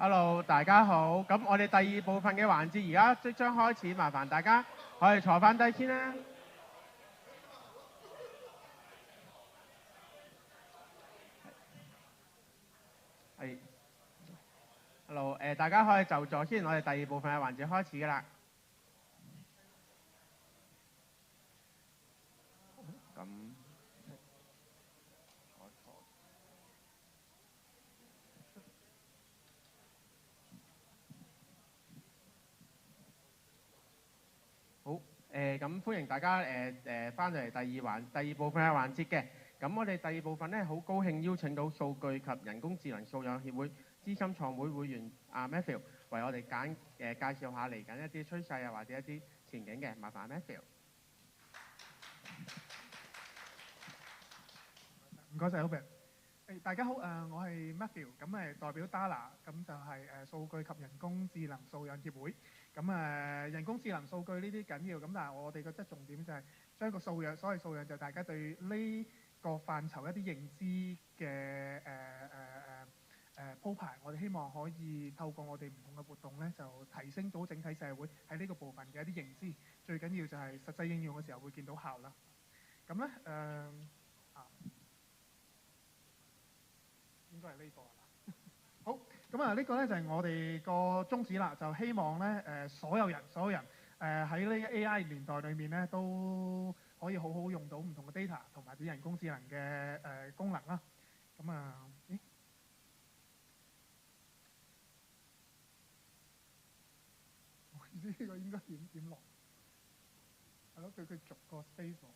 Hello，大家好。咁我哋第二部分嘅環節而家即將開始，麻煩大家可以坐翻低先啦。係，Hello，大家可以就座先，我哋第二部分嘅環節開始㗎啦。咁好，咁歡迎大家翻嚟第二部分嘅環節嘅。咁我哋第二部分咧，好高興邀請到數據及人工智能素養協會資深創會會員Matthew 為我哋介紹下嚟緊一啲趨勢啊，或者一啲前景嘅。麻煩 Matthew。唔該晒 Albert。大家好，我係 Matthew，咁代表 Dala，咁就係數據及人工智能素養協會。咁人工智能數據呢啲緊要，咁但係我哋覺得重點就係將個素養，所謂素養就係大家對呢個範疇一啲認知嘅鋪排，我哋希望可以透過我哋唔同嘅活動咧，就提升到整體社會喺呢個部分嘅一啲認知。最緊要就係實際應用嘅時候會見到效啦。咁咧應該係呢個係嘛？好，咁呢個咧就係我哋個宗旨啦，就希望咧所有人喺呢個 AI 年代裏面咧都可以好好用到唔同嘅 data 同埋啲人工智能嘅功能啦。咁呢個應該點落？係咯，佢逐個 space 落。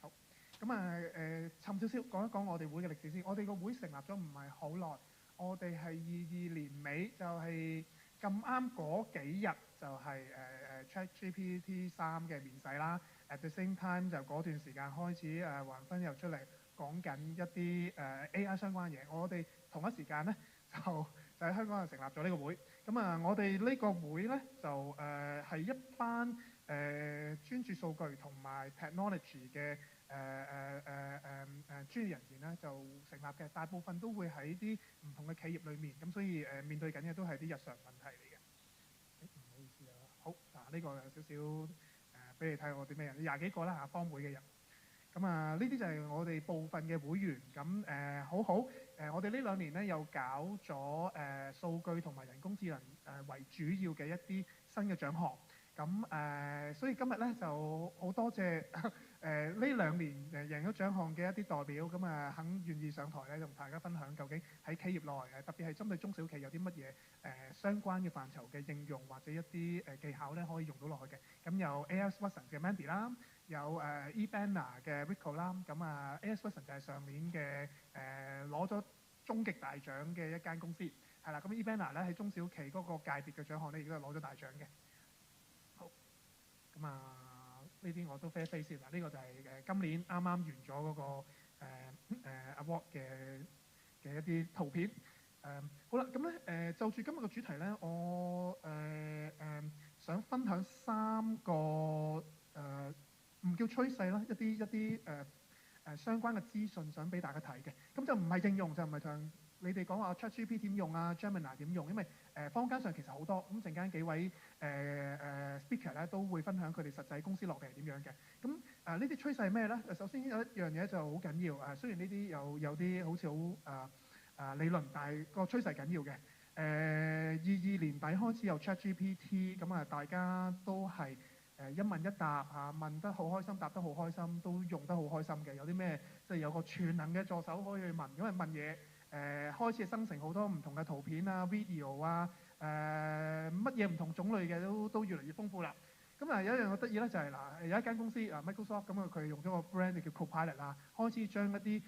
好，咁沉少少講一講我哋會嘅歷史先。我哋個會成立咗唔係好耐，我哋係22年尾就係咁啱嗰幾日就係ChatGPT 3嘅面世啦。At the same time 就嗰段時間開始橫分又出嚟講緊一啲AI 相關嘢。我哋同一時間咧就喺香港就成立咗呢個會。咁我哋呢個會咧就係一班專注數據同埋 technology 嘅專業人員咧就成立嘅，大部分都會喺啲唔同嘅企業裏面，咁所以面對緊嘅都係啲日常問題嚟嘅。唔好意思啊，好嗱，呢個有少少俾你睇我啲咩人，20幾個啦幫會嘅人。咁呢啲就係我哋部分嘅會員。咁好好我哋呢2年咧又搞咗數據同埋人工智能為主要嘅一啲新嘅獎項。咁所以今日咧就好多謝呢2年贏咗獎項嘅一啲代表，咁肯願意上台咧同大家分享究竟喺企業內特別係針對中小企有啲乜嘢相關嘅範疇嘅應用或者一啲技巧咧可以用到落去嘅。咁有 AS Watson 嘅 Mandy 啦，有eBanner 嘅 Rico 啦。咁AS Watson 就係上年嘅攞咗終極大獎嘅一間公司，係啦。咁 eBanner 咧喺中小企嗰個界別嘅獎項咧亦都係攞咗大獎嘅。好，咁呢啲我都飛一飛先。嗱，呢個就係今年啱啱完咗嗰個award 嘅一啲圖片。好啦，咁咧就住今日嘅主題咧，我想分享3個唔叫趨勢啦，一啲相關嘅資訊想俾大家睇嘅。咁就唔係應用，就唔係同你哋講話 ChatGPT 點用啊 ，Gemini 點用，因為坊間上其實好多。咁陣間幾位speaker 咧都會分享佢哋實際公司落嚟係點樣嘅。咁呢啲趨勢係咩咧？首先有一樣嘢就好緊要。雖然呢啲有啲好似好理論，但係個趨勢緊要嘅。22年底開始有 ChatGPT，咁大家都係一問一答問得好開心，答得好開心，都用得好開心嘅。有啲咩即係有個全能嘅助手可以去問，因為問嘢開始生成好多唔同嘅圖片啊、video 啊，乜嘢唔同種類嘅都越嚟越豐富啦。咁有一樣好得意咧，就係有一間公司Microsoft，咁佢用咗個 brand 叫 Copilot 啦，開始將一啲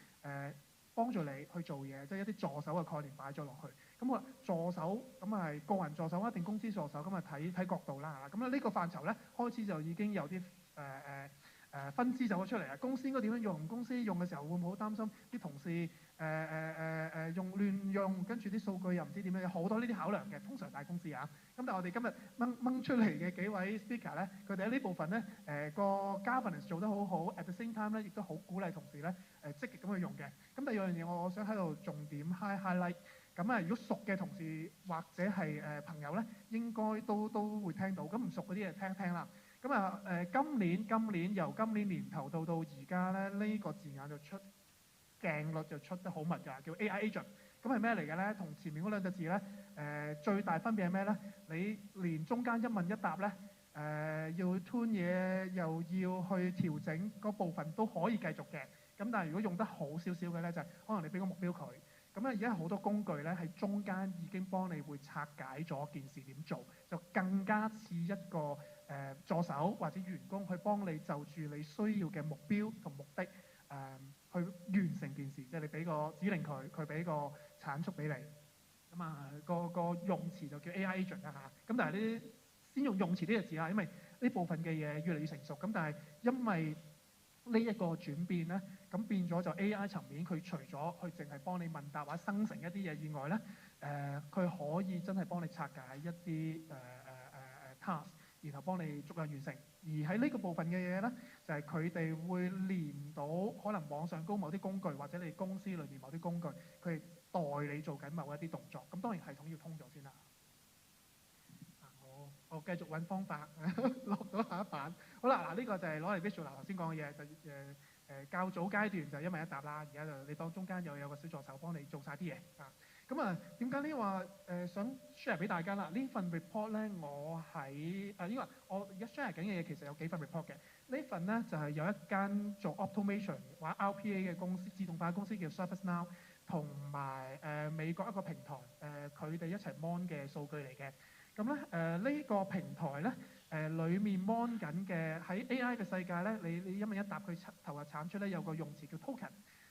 幫助你去做嘢，即係一啲助手嘅概念擺咗落去。咁助手咁係個人助手啊定公司助手，咁睇角度啦嚇。咁呢個範疇咧開始就已經有啲分支走咗出嚟啊，公司應該點樣用？公司用嘅時候會唔會好擔心啲同事用亂用，跟住啲數據又唔知點樣？有好多呢啲考量嘅，通常大公司啊。咁但係我哋今日掹出嚟嘅幾位 speaker 咧，佢哋喺呢部分咧個 governance 做得好好 ，at the same time 咧亦都好鼓勵同事咧積極咁去用嘅。咁第二樣嘢我想喺度重點 highlight。咁啊，如果熟嘅同事或者係朋友咧，應該都會聽到。咁唔熟嗰啲就聽聽啦。咁啊今年由今年年頭到而家咧，呢個字眼就出鏡率就出得好密㗎，叫 AI agent。咁係咩嚟嘅咧？同前面嗰兩隻字咧最大分別係咩咧？你連中間一問一答咧要 tune 嘢又要去調整嗰部分都可以繼續嘅。咁但係如果用得好少少嘅咧，就係可能你俾個目標佢。咁咧而家好多工具咧喺中間已經幫你會拆解咗件事點做，就更加似一個助手或者員工去幫你就住你需要嘅目標同目的去完成件事，即係你俾個指令佢，佢俾個產出俾你。咁啊個用詞就叫 AI agent 啦嚇。咁但係呢先用詞呢個字啦，因為呢部分嘅嘢越嚟越成熟。咁但係因為呢一個轉變咧，咁變咗就 AI 層面，佢除咗佢淨係幫你問答或者生成一啲嘢以外咧，佢可以真係幫你拆解一啲task，然後幫你逐樣完成。而喺呢個部分嘅嘢咧，就係佢哋會連到可能網上高某啲工具，或者你公司裏面某啲工具，佢係代你做緊某一啲動作。咁當然系統要通咗先啦。我繼續揾方法落到下一版。好啦，嗱呢個就係攞嚟 visual 頭先講嘅嘢，就較早階段就一問一答啦。而家就你當中間又有個小助手幫你做晒啲嘢啊。咁啊，點解呢話想 share 俾大家啦？呢份 report 咧，我喺因為我而家 share 緊嘅嘢其實有幾份 report 嘅。呢份咧就係有一間做 automation 或者 RPA 嘅公司，自動化公司叫 ServiceNow，同埋美國一個平台佢哋一齊 mon 嘅數據嚟嘅。咁咧呢個平台咧裡面 mon 緊嘅喺 AI 嘅世界咧，你一問一答佢頭日產出咧有個用詞叫 token，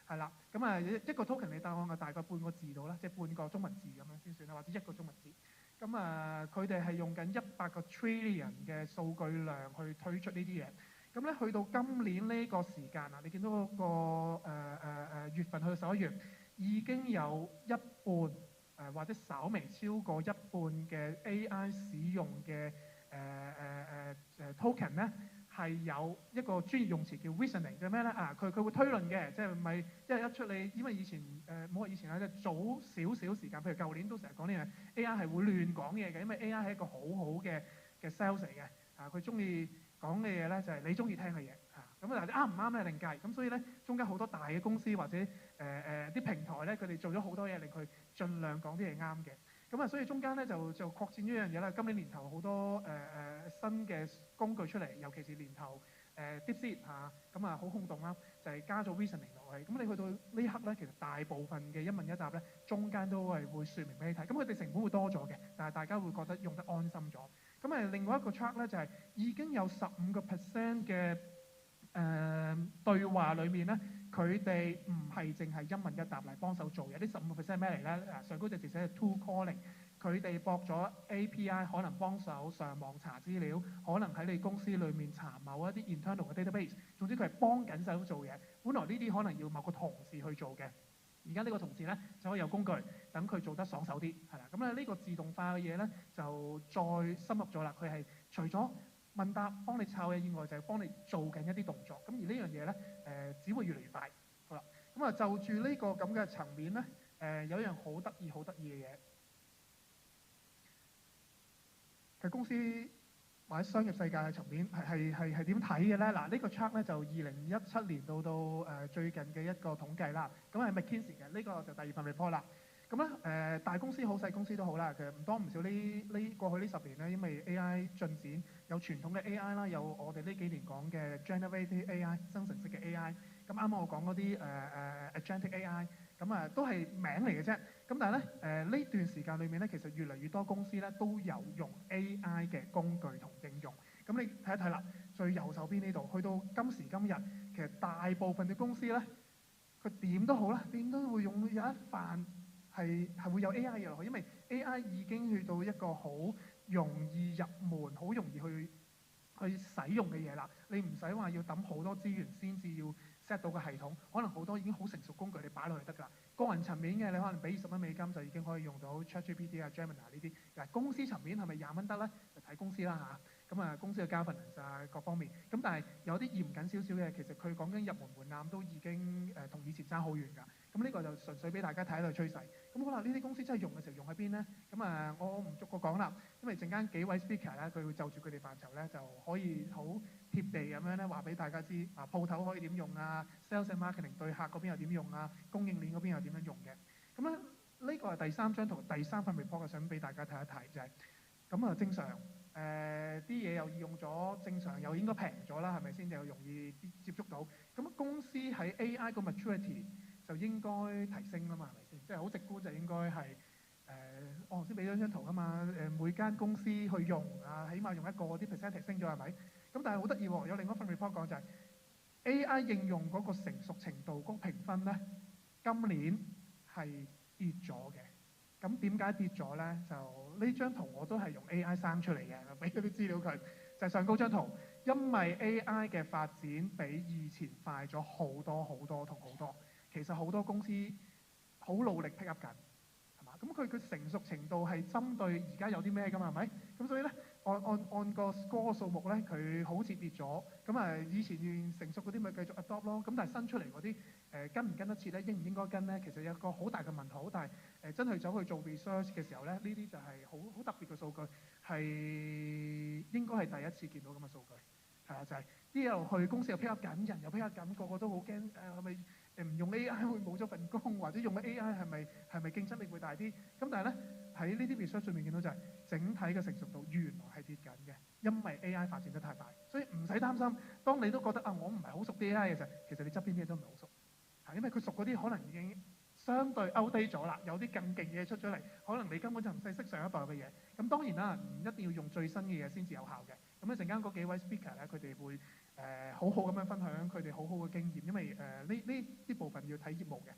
係啦。咁啊一個 token 你答案大概半個字到啦，即係半個中文字咁樣先算啦，或者一個中文字。咁啊佢哋係用緊100個 trillion 嘅數據量去推出呢啲嘢。咁咧去到今年呢個時間啊，你見到嗰個月份去到11月，已經有一半。或者稍微超過一半嘅 AI 使用嘅token 咧，係有一個專業用詞叫 reasoning，叫咩咧？佢會推論嘅，即係唔係即係一出你，因為以前冇話以前啦，即係早少少時間，譬如舊年都成日講呢樣 AI 係會亂講嘢嘅，因為 AI 係一個好好嘅 sales 嚟嘅，佢中意講嘅嘢咧就係你中意聽嘅嘢。咁但係啱唔啱咧另計，咁所以咧中間好多大嘅公司或者啲平台咧，佢哋做咗好多嘢令佢盡量講啲嘢啱嘅。咁啊，所以中間咧就擴展咗一樣嘢啦。今年年頭好多新嘅工具出嚟，尤其是年頭DeepSeek 咁啊好轟動啦，就係加咗 reasoning 落去。咁你去到呢一刻咧，其實大部分嘅一問一答咧，中間都係會説明俾你睇。咁佢哋成本會多咗嘅，但係大家會覺得用得安心咗。咁另外一個 chart 咧就係已經有15% 嘅對話裏面咧，佢哋唔係淨係一問一答嚟幫手做嘢。呢15% 咩嚟咧？上高隻字寫係 tool calling，佢哋駁咗 API，可能幫手上網查資料，可能喺你公司裏面查某一啲 internal 嘅 database。總之佢係幫緊手做嘢。本來呢啲可能要某個同事去做嘅，而家呢個同事咧就可以有工具等佢做得爽手啲，係啦。咁咧呢個自動化嘅嘢咧就再深入咗啦。佢係除咗問答幫你抄嘢以外，就係幫你做緊一啲動作。咁而呢樣嘢咧只會越嚟越快。好啦，咁啊就住呢個咁嘅層面咧有一樣好得意嘅嘢，其實公司或者商業世界嘅層面係點睇嘅咧？嗱，呢個 chart 咧就2017年到最近嘅一個統計啦。咁係 McKinsey 嘅，呢個就第二份 report 啦。咁咧大公司好細公司都好啦，其實唔多唔少過去呢10年咧，因為 AI 進展，有傳統嘅 AI 啦，有我哋呢幾年講嘅 generative AI 生成式嘅 AI。咁啱啱我講嗰啲agentic AI，咁都係名嚟嘅啫。咁但係咧呢段時間裏面咧，其實越嚟越多公司咧都有用 AI 嘅工具同應用。咁你睇一睇啦，最右手邊呢度，去到今時今日，其實大部分嘅公司咧，佢點都好啦，點都會用有一範係會有 AI 嘅落去，因為 AI 已經去到一個好容易入門、好容易去去使用嘅嘢啦。你唔使話要抌好多資源先至要 set 到個系統，可能好多已經好成熟工具你擺落去得㗎啦。個人層面嘅你可能俾$20就已經可以用到 ChatGPT 啊、Gemini 呢啲。嗱，公司層面係咪$20得咧？就睇公司啦嚇。咁啊，公司嘅 governance 啊各方面。咁但係有啲嚴謹少少嘅，其實佢講緊入門檻都已經同以前爭好遠㗎。咁呢個就純粹俾大家睇到趨勢。咁好啦，呢啲公司真係用嘅時候用喺邊咧？咁啊，我唔逐個講啦，因為陣間幾位 speaker 咧，佢會就住佢哋範疇咧，就可以好貼地咁樣咧話俾大家知，啊鋪頭可以點用啊 ，sales and marketing 對客嗰邊又點用啊，供應鏈嗰邊又點樣用嘅。咁咧呢個係第三張圖，第三份 report 想俾大家睇一睇，就係咁啊正常啲嘢又易用咗，正常又應該平咗啦，係咪先？又容易接觸到。咁公司喺 AI 個 maturity 就應該提升啦嘛，係咪先？即係好直觀就應該係我頭先俾咗張圖啊嘛，每間公司去用啊，起碼用一個啲 percentage 升咗係咪？咁但係好得意喎，有另一份 report 講就係 AI 應用嗰個成熟程度嗰個評分咧，今年係跌咗嘅。咁點解跌咗咧？就呢張圖我都係用 AI 生出嚟嘅，俾嗰啲資料佢。就係上高張圖，因為 AI 嘅發展比以前快咗好多好多同好多。其實好多公司好努力 pick up 緊，係嘛？咁佢成熟程度係針對而家有啲咩㗎嘛？係咪？咁所以咧，按個 score 數目咧，佢好似跌咗。咁啊，以前成熟嗰啲咪繼續 adopt 咯。咁但係新出嚟嗰啲跟唔跟得切咧？應唔應該跟咧？其實有個好大嘅問號。但係真係走去做 research 嘅時候咧，呢啲就係好特別嘅數據，係應該係第一次見到咁嘅數據。係啊，就係啲又去公司又 pick up 緊，人又 pick up 緊，個個都好驚係咪？唔用 AI 會冇咗份工，或者用咗 AI 係咪競爭力會大啲？咁但係咧喺呢啲 research 上面見到就係整體嘅成熟度原來係跌緊嘅，因為 AI 發展得太快，所以唔使擔心。當你都覺得啊我唔係好熟 AI 嘅時候，其實你側邊啲嘢都唔係好熟，係因為佢熟嗰啲可能已經相對 outdate 咗啦，有啲更勁嘅嘢出咗嚟，可能你根本就唔使識上一代嘅嘢。咁當然啦，唔一定要用最新嘅嘢先至有效嘅。咁一陣間嗰幾位 speaker 咧，佢哋會好好咁樣分享佢哋好好嘅經驗，因為呢啲部分要睇業務嘅。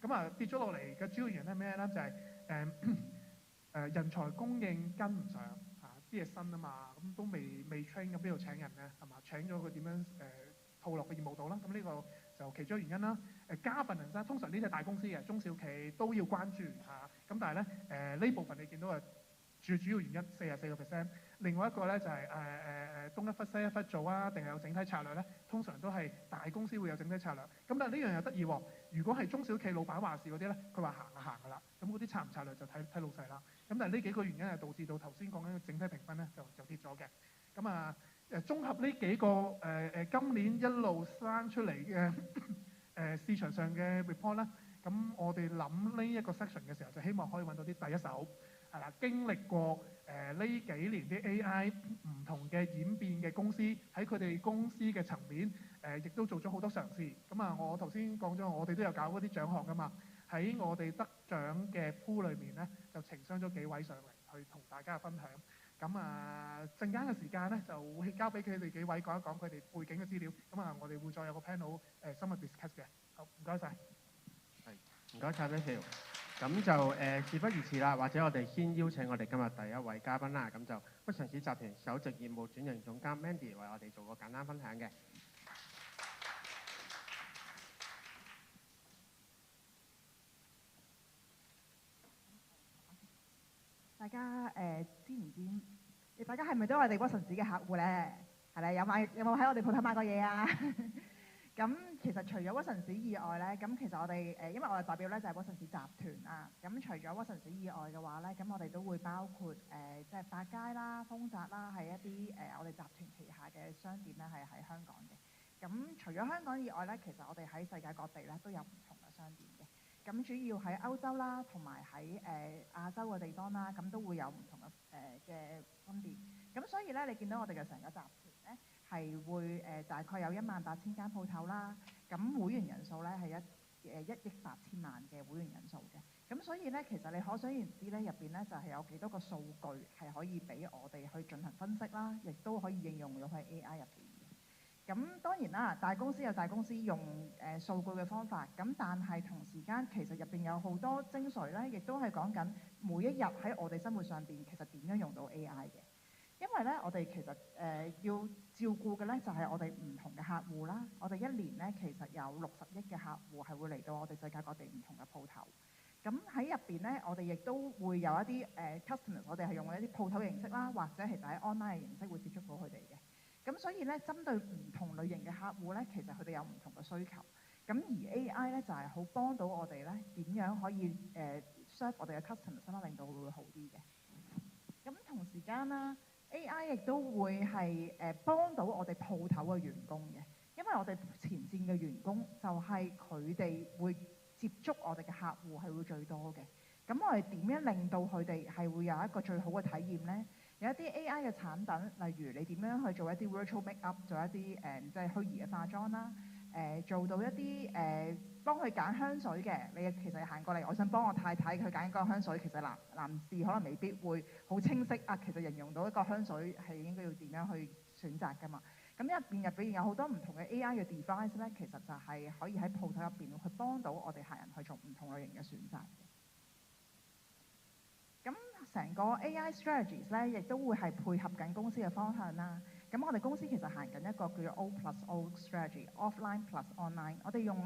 咁啊跌咗落嚟嘅主要原因係咩咧？就係人才供應跟唔上啊，啲嘢新啊嘛，咁都未 train，咁邊度請人咧？係嘛？請咗佢點樣套落個業務度啦？咁呢個就其中一個原因啦。governance通常呢啲係大公司嘅，中小企都要關注嚇。咁但係咧呢部分你見到最主要原因44%。另外一個咧就係東一忽西一忽做啊，定係有整體策略咧？通常都係大公司會有整體策略。咁但係呢樣又得意喎。如果係中小企老闆話事嗰啲咧，佢話行就行㗎啦。咁嗰啲策唔策略就睇老細啦。咁但係呢幾個原因係導致到頭先講緊嘅整體評分咧就跌咗嘅。咁啊綜合呢幾個今年一路生出嚟嘅市場上嘅 report 咧，咁我哋諗呢一個 section 嘅時候，就希望可以揾到啲第一手係啦，經歷過呢幾年啲 AI 唔同嘅演變嘅公司，喺佢哋公司嘅層面亦都做咗好多嘗試。咁啊，我頭先講咗，我哋都有搞嗰啲獎項㗎嘛。喺我哋得獎嘅 pool 裏面咧，就呈上咗幾位上嚟去同大家分享。咁啊，陣間嘅時間咧就會交俾佢哋幾位講一講佢哋背景嘅資料。咁啊，我哋會再有個 panel 深入 discuss 嘅。好，唔該晒。係，唔該晒 Matthew。咁就事不宜遲啦，或者我哋先邀請我哋今日第一位嘉賓啦。咁就屈臣氏集團首席業務轉型總監 Mandy 為我哋做個簡單分享嘅。大家知唔知？大家係咪都係我哋屈臣氏嘅客戶咧？係啦，有冇喺我哋鋪頭買過嘢啊？咁其實除咗屈臣氏以外咧，咁其實我哋因為我哋代表咧就係屈臣氏集團啊。咁除咗屈臣氏以外嘅話咧，咁我哋都會包括即係百佳啦、豐澤啦，係一啲我哋集團旗下嘅商店咧，係喺香港嘅。咁除咗香港以外咧，其實我哋喺世界各地咧都有唔同嘅商店嘅。咁主要喺歐洲啦，同埋喺亞洲嘅地方啦，咁都會有唔同嘅分別。咁所以咧，你見到我哋嘅成個集團咧，係會大概有18000間鋪頭啦。咁會員人數咧係1億8千萬嘅會員人數嘅。咁所以咧，其實你可想而知咧，入邊咧就係有幾多個數據係可以俾我哋去進行分析啦，亦都可以應用到喺 AI 入邊。咁當然啦，大公司有大公司用數據嘅方法，咁但係同時間其實入邊有好多精髓咧，亦都係講緊每一日喺我哋生活上邊其實點樣用到 AI 嘅。因為咧，我哋其實要照顧嘅咧就係我哋唔同嘅客戶啦。我哋一年咧其實有60億嘅客戶係會嚟到我哋世界各地唔同嘅鋪頭。咁喺入邊咧，我哋亦都會有一啲customers，我哋係用一啲鋪頭形式啦，或者其實喺 online 嘅形式會接觸到佢哋嘅。咁所以咧，針對唔同類型嘅客戶咧，其實佢哋有唔同嘅需求。咁而 AI 咧就係好幫到我哋咧點樣可以serve 我哋嘅 customers 啦，令到佢會好啲嘅。咁同時間啦，AI 亦都會係幫到我哋鋪頭嘅員工嘅，因為我哋前線嘅員工就係佢哋會接觸我哋嘅客戶係會最多嘅。咁我哋點樣令到佢哋係會有一個最好嘅體驗呢？有一啲 AI 嘅產品，例如你點樣去做一啲 virtual make up， 做一啲即係虛擬嘅化妝啦。做到一啲幫佢揀香水嘅，你其實行過嚟，我想幫我太太佢揀一個香水，其實男士可能未必會好清晰啊。其實形容到一個香水係應該要點樣去選擇㗎嘛。咁入邊有好多唔同嘅 AI 嘅 device 咧，其實就係可以喺鋪頭入邊去幫到我哋客人去做唔同類型嘅選擇嘅。咁成個 AI strategies 咧，亦都會係配合緊公司嘅方向啦。咁我哋公司其實行緊一個叫做 O+O strategy，offline plus online。我哋用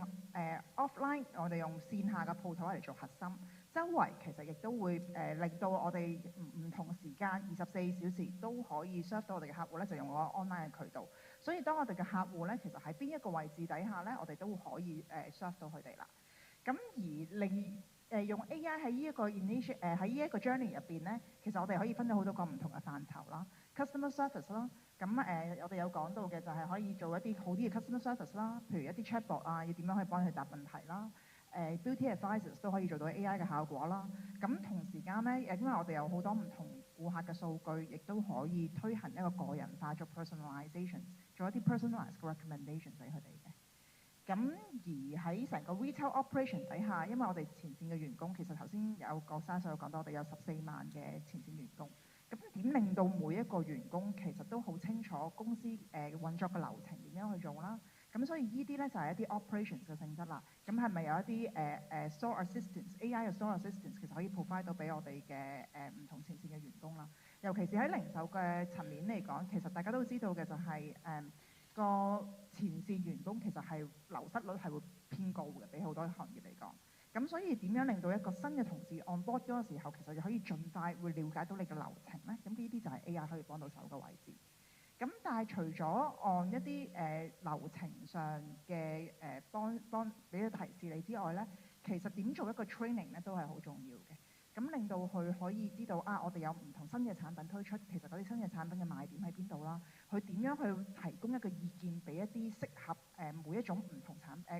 offline，我哋用線下嘅鋪頭嚟做核心，周圍其實亦都會令到我哋唔同時間24小時都可以 serve 到我哋嘅客戶咧，就用個 online 嘅渠道。所以當我哋嘅客戶咧，其實喺邊一個位置底下咧，我哋都可以serve 到佢哋啦。咁而用 AI 喺呢一個喺呢一個 journey 入邊咧，其實我哋可以分咗好多個唔同嘅範疇啦 ，customer service 啦，咁我哋有講到嘅就係可以做一啲好啲嘅 customer service 啦，譬如一啲 chatbot 啊，要點樣可以幫佢答問題啦，beauty advisors 都可以做到 AI 嘅效果啦。咁同時間咧，因為我哋有好多唔同顧客嘅數據，亦都可以推行一個個人化做 personalization， 做一啲 personalized recommendation 俾佢哋嘅。咁而喺成個 retail operation 底下，因為我哋前線嘅員工，其實頭先有個刪數講到，我哋有14萬嘅前線員工。咁點令到每一個員工其實都好清楚公司運作嘅流程點樣去做啦？咁所以呢啲咧就係一啲 operations 嘅性質啦。咁係咪有一啲store assistance、AI 嘅 store assistance 其實可以 provide 到俾我哋嘅唔同前線嘅員工啦？尤其是喺零售嘅層面嚟講，其實大家都知道嘅就係個前線員工其實係流失率係會偏高嘅，比好多行業嚟講。咁所以點樣令到一個新嘅同事 on board 嗰個時候，其實就可以盡快會了解到你嘅流程咧？咁呢啲就係 AI 可以幫到手嘅位置。咁但係除咗按一啲流程上嘅幫俾啲提示你之外咧，其實點做一個 training 咧都係好重要嘅。咁令到佢可以知道啊，我哋有唔同新嘅產品推出，其實嗰啲新嘅產品嘅賣點喺邊度啦？佢點樣去提供一個意見俾一啲適合每一種唔同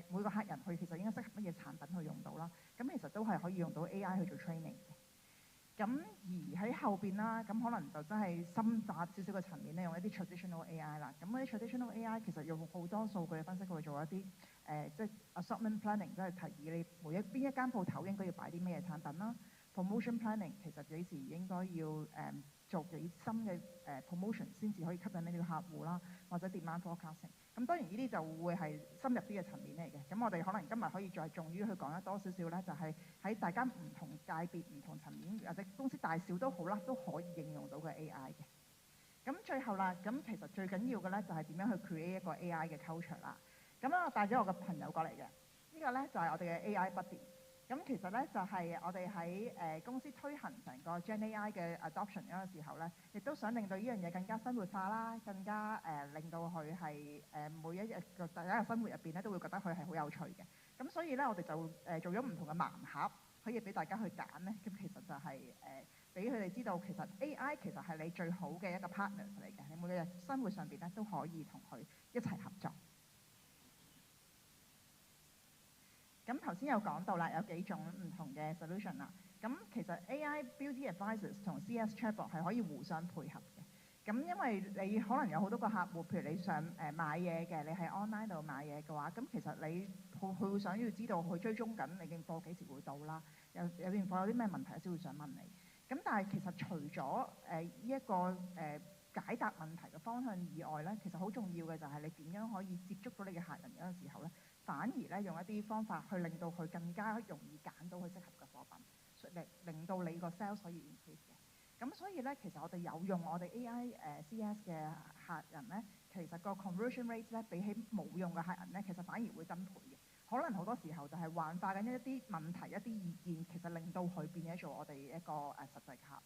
每個客人去其實應該適合乜嘢產品去用到啦？咁其實都係可以用到 AI 去做 training 嘅。咁而喺後邊啦，咁可能就真係深化少少嘅層面咧，用一啲 traditional AI 啦。咁嗰啲 traditional AI 其實用好多數據嘅分析去做一啲即係 assortment planning，即係提議你邊一間鋪頭應該要擺啲咩產品啦。promotion planning 其實幾時應該要做幾深嘅promotion 先至可以吸引呢啲客戶啦，或者 demand forecasting。咁當然呢啲就會係深入啲嘅層面嚟嘅。咁我哋可能今日可以再重於去講得多少少咧，就係喺大家唔同界別、唔同層面或者公司大小都好啦，都可以應用到嘅 AI 嘅。咁最後啦，咁其實最緊要嘅咧就係點樣去 create 一個 AI 嘅 culture 啦。咁咧我帶咗我個朋友過嚟嘅，呢個咧就係我哋嘅 AI Buddy。咁其實咧就係我哋喺公司推行成個 Gen AI 嘅 adoption 嗰個時候咧，亦都想令到呢樣嘢更加生活化啦，更加令到佢係每一日嘅大家嘅生活入邊咧都會覺得佢係好有趣嘅。咁所以咧我哋就做咗唔同嘅盲盒，可以俾大家去揀咧。咁其實就係俾佢哋知道，其實 AI 其實係你最好嘅一個 partner 嚟嘅，你每日生活上邊咧都可以同佢一齊合作。咁頭先有講到啦，有幾種唔同嘅 solution 啦。咁其實 AI Beauty Advisors 同 CS Chatbot 係可以互相配合嘅。咁因為你可能有好多個客戶，譬如你想買嘢嘅，你喺 online 度買嘢嘅話，咁其實佢會想要知道佢追蹤緊你件貨幾時會到啦，有件貨有啲咩問題先會想問你。咁但係其實除咗呢一個解答問題嘅方向以外咧，其實好重要嘅就係你點樣可以接觸到你嘅客人嗰陣時候咧，反而咧用一啲方法去令到佢更加容易揀到佢適合嘅貨品，令到你個 sales 可以 increase 嘅。咁所以咧，其實我哋有用我哋 AI CS 嘅客人咧，其實個 conversion rate 咧比起冇用嘅客人咧，其實反而會增倍嘅。可能好多時候就係幻化緊一啲問題、一啲意見，其實令到佢變咗做我哋一個實際客戶。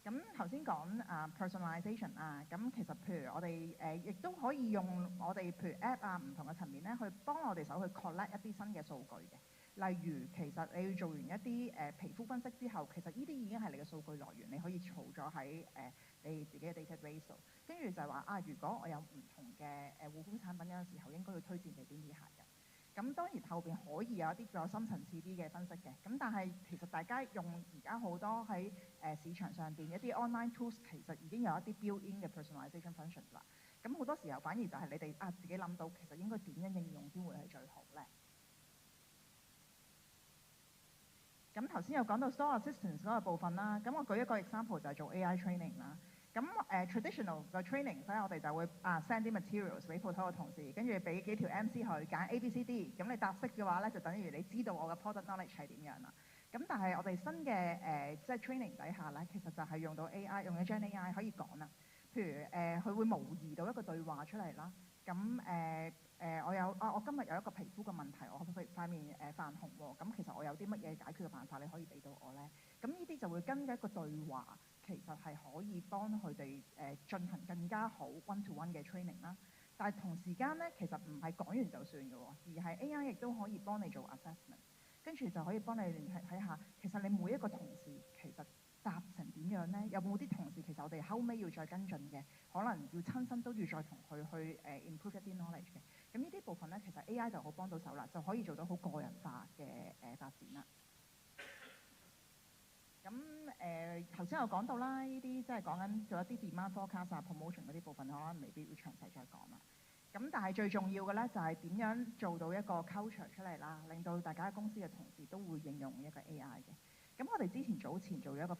咁頭先講personalization 啊，咁其實譬如我哋亦都可以用我哋譬如 app 啊唔同嘅層面咧，去幫我哋手去 collect 一啲新嘅數據嘅。例如其實你要做完一啲皮膚分析之後，其實呢啲已經係你嘅數據來源，你可以儲咗喺你自己嘅 database 度。跟住就係話如果我有唔同嘅護膚產品嘅時候，應該要推薦俾邊啲客人。咁當然後邊可以有一啲比較深層次啲嘅分析嘅，咁但係其實大家用而家好多喺市場上邊一啲 online tools，其實已經有一啲 built-in 嘅 personalization functions 啦。咁好多時候反而就係你哋自己諗到，其實應該點樣應用先會係最好咧？咁頭先有講到 store assistance 嗰個部分啦，咁我舉一個 example 就係做 AI training 啦。咁traditional 嘅 training，所以我哋就會send 啲 materials 俾鋪頭嘅同事，跟住俾幾條 MC 去揀 A、B、C、D。咁你答識嘅話咧，就等於你知道我嘅 product knowledge 係點樣啦。咁但係我哋新嘅即係 training 底下咧，其實就係用到 AI，用咗 Gen AI 可以講啦。譬如佢會模擬到一個對話出嚟啦。咁我今日有一個皮膚嘅問題，我塊面泛紅喎。咁其實我有啲乜嘢解決嘅辦法你可以俾到我咧？咁呢啲就會跟一個對話，其實係可以幫佢哋進行更加好 one-to-one 嘅 training 啦。但係同時間咧，其實唔係講完就算嘅喎，而係 AI 亦都可以幫你做 assessment，跟住就可以幫你睇下，其實你每一個同事其實答成點樣咧？有冇啲同事其實我哋後尾要再跟進嘅，可能要親身都要再同佢去improve 一啲 knowledge 嘅。咁呢啲部分咧，其實 AI 就好幫到手啦，就可以做到好個人化嘅發展啦。咁頭先有講到啦，呢啲即係講緊做一啲 demand forecast 啊、promotion 嗰啲部分，可能未必會詳細再講啦。咁但係最重要嘅咧，就係點樣做到一個 culture 出嚟啦，令到大家公司嘅同事都會應用一個 AI 嘅。咁我哋早前做咗一個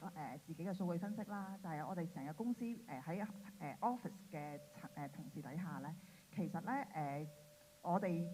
自己嘅數據分析啦，就係我哋成個公司喺office 嘅同事底下咧，其實咧我哋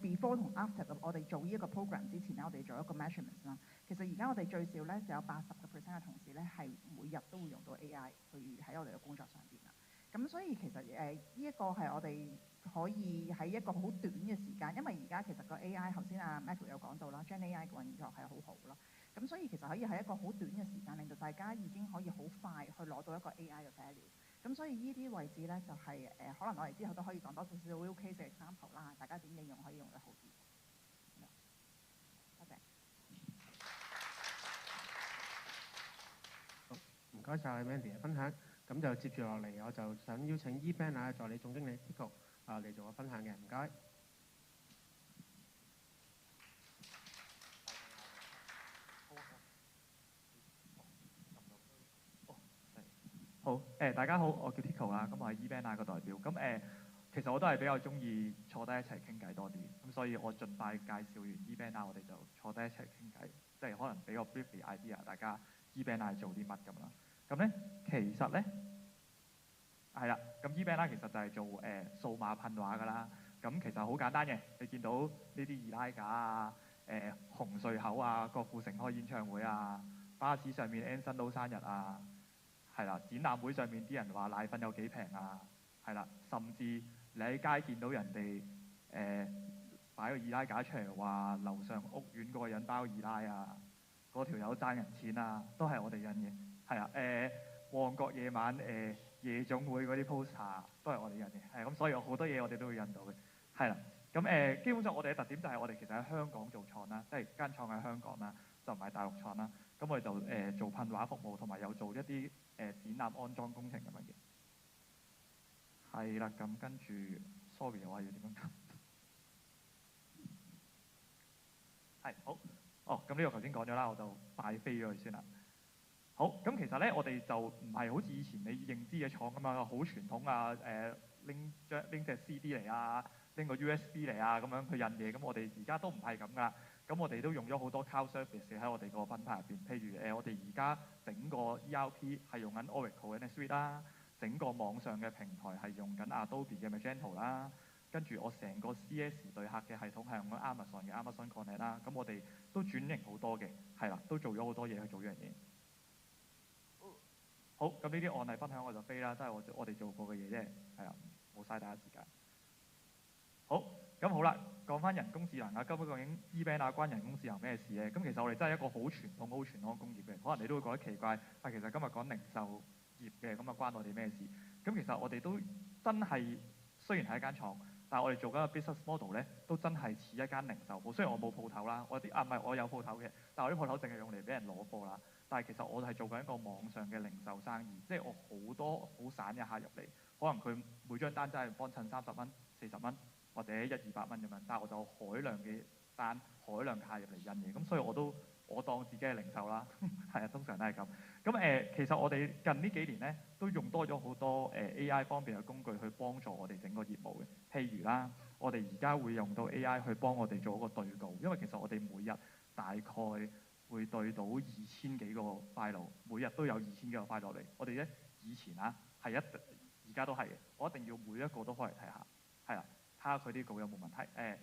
before 同 after 我哋做呢一個 program 之前咧，我哋做一個 measurement 啦。其實而家我哋最少咧就有80%嘅同事咧係每日都會用到 AI 去喺我哋嘅工作上邊啦。咁所以其實呢一個係我哋可以喺一個好短嘅時間，因為而家其實個 AI 頭先Michael 有講到啦 ，Gen AI 嘅運作係好好咯。咁所以其實可以喺一個好短嘅時間，令到大家已經可以好快去攞到一個 AI 嘅 value。咁所以呢啲位置咧就係可能我哋之後都可以講多少少 real case example 啦，大家點應用可以用得好啲。多謝。好，唔該晒 Mandy 嘅分享。咁就接住落嚟，我就想邀請 eBand 助理總經理 Tico 嚟做個分享嘅，唔該。好，大家好，我叫 Tico 啦，咁我係 eBand 個代表。咁其實我都係比較中意坐低一齊傾偈多啲，咁所以我盡快介紹完 eBand 我哋就坐低一齊傾偈，即係可能俾個 brief idea 大家 eBand 係做啲乜咁啦。咁咧其實咧係啦，咁 eBand 其實就係做數碼噴畫噶啦。咁其實好簡單嘅，你見到呢啲易拉架啊、紅隧口啊、郭富城開演唱會啊、巴士上面 Anson Lo 生日啊。係啦，展覽會上面啲人話奶粉有幾平啊，係啦，甚至你喺街見到人哋擺個易拉架出嚟，話樓上屋苑嗰個人包易拉啊，嗰條友爭人錢啊，都係我哋印嘅。係啊，旺角夜晚夜總會嗰啲 poster 都係我哋印嘅。係咁，所以有好多嘢我哋都會印到嘅。係啦，咁基本上我哋嘅特點就係我哋其實喺香港做廠啦，即係間廠喺香港啦，就唔係大陸廠啦。咁我哋就做噴畫服務，同埋有做一啲展覽安裝工程咁樣嘅。係啦，咁跟住 ，sorry 我話要點樣撳？係好，哦，咁呢個頭先講咗啦，我就快飛咗佢先啦。好，咁其實咧，我哋就唔係好似以前你認知嘅廠咁樣，好傳統啊，拎隻 CD 嚟啊，拎個 USB 嚟啊，咁樣去印嘢。咁我哋而家都唔係咁噶。咁我哋都用咗好多 cloud service 喺我哋個品牌入邊，譬如我哋而家整個 ERP 係用緊 Oracle NetSuite 啦，整個網上嘅平台係用緊 Adobe 嘅 Magento 啦，跟住我成個 CS 對客嘅系統係用緊 Amazon 嘅 Amazon Connect 啦。咁我哋都轉型好多嘅，係啦，都做咗好多嘢去做呢樣嘢。好，咁呢啲案例分享我就飛啦，都係我哋做過嘅嘢啫，係啦，冇嘥大家時間。好，咁好啦，講翻人工智能啊，究竟 eBand 關人工智能咩事咧？咁其實我哋真係一個好傳統、好傳統嘅工業嘅，可能你都會覺得奇怪，但其實今日講零售業嘅，咁啊關我哋咩事？咁其實我哋都真係雖然係一間廠，但係我哋做緊嘅 business model 咧，都真係似一間零售鋪。雖然我冇鋪頭啦，唔係我有鋪頭嘅，但係我啲鋪頭淨係用嚟俾人攞貨啦。但係其實我係做緊一個網上嘅零售生意，即係我好多好散嘅客入嚟，可能佢每張單真係幫襯30蚊、40蚊或者100-200蚊咁樣，但係我就海量嘅單、海量嘅客入嚟印嘢，咁所以我當自己係零售啦，係啊，通常都係咁。咁其實我哋近呢幾年咧都用多咗好多AI 方面嘅工具去幫助我哋整個業務嘅，譬如啦，我哋而家會用到 AI 去幫我哋做一個對稿，因為其實我哋每日大概會對到2000幾個 file， 每日都有2000幾個 file 落嚟。我哋咧以前啊係而家都係嘅，我一定要每一個都開嚟睇下，係啦，睇下佢啲稿有冇問題，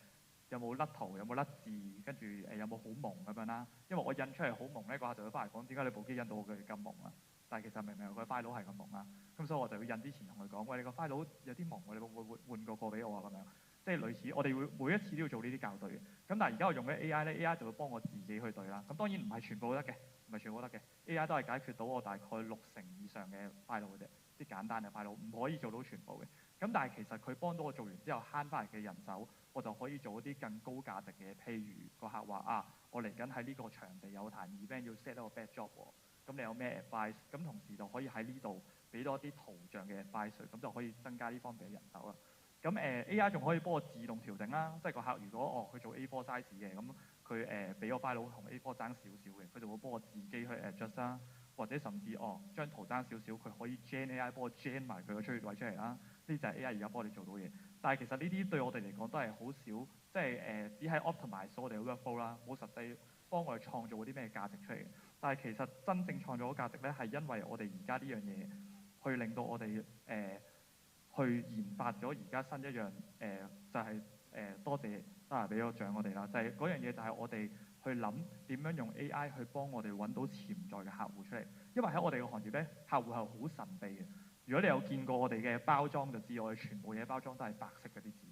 有冇甩圖，有冇甩字，跟住有冇好蒙咁樣啦。因為我印出嚟好蒙咧，嗰下就會翻嚟講點解你部機印到佢咁蒙啊？但係其實明明佢 file 係咁蒙啦，咁所以我就要印之前同佢講，喂，你個 file 有啲蒙，你會唔會換個貨俾我啊？咁樣。即係類似，我哋會每一次都要做呢啲校對嘅。咁但係而家我用嘅 AI 咧 ，AI 就會幫我自己去對啦。咁當然唔係全部都得嘅，唔係全部都得嘅。AI 都係解決到我大概60%以上嘅 file 嘅啫，啲簡單嘅 file 唔可以做到全部嘅。咁但係其實佢幫到我做完之後慳翻嚟嘅人手，我就可以做一啲更高價值嘅。譬如個客話啊，我嚟緊喺呢個場地有壇 event 要 set 一個 backdrop 喎，咁你有咩 advice？咁同時就可以喺呢度俾多啲圖像嘅 advice，咁就可以增加呢方面嘅人手啦。咁AI 仲可以幫我自動調整啦，即係個客如果佢做 A4 size 嘅，咁佢俾個 file 同 A4 爭少少嘅，佢就會幫我自己去 adjust 啦，或者甚至張圖爭少少，佢可以 gen AI 幫我 gen 埋佢個出血位出嚟啦。呢就係 AI 而家幫我哋做到嘢。但係其實呢啲對我哋嚟講都係好少，即係只係 optimize 我哋嘅 workflow 啦，冇實際幫我哋創造嗰啲咩價值出嚟。但係其實真正創造咗價值咧，係因為我哋而家呢樣嘢去令到我哋去研發咗而家新一樣就係多謝Dara俾咗獎我哋啦，就係嗰樣嘢就係我哋去諗點樣用 AI 去幫我哋揾到潛在嘅客戶出嚟。因為喺我哋嘅行業咧，客戶係好神秘嘅。如果你有見過我哋嘅包裝，就知我哋全部嘢包裝都係白色嗰啲字，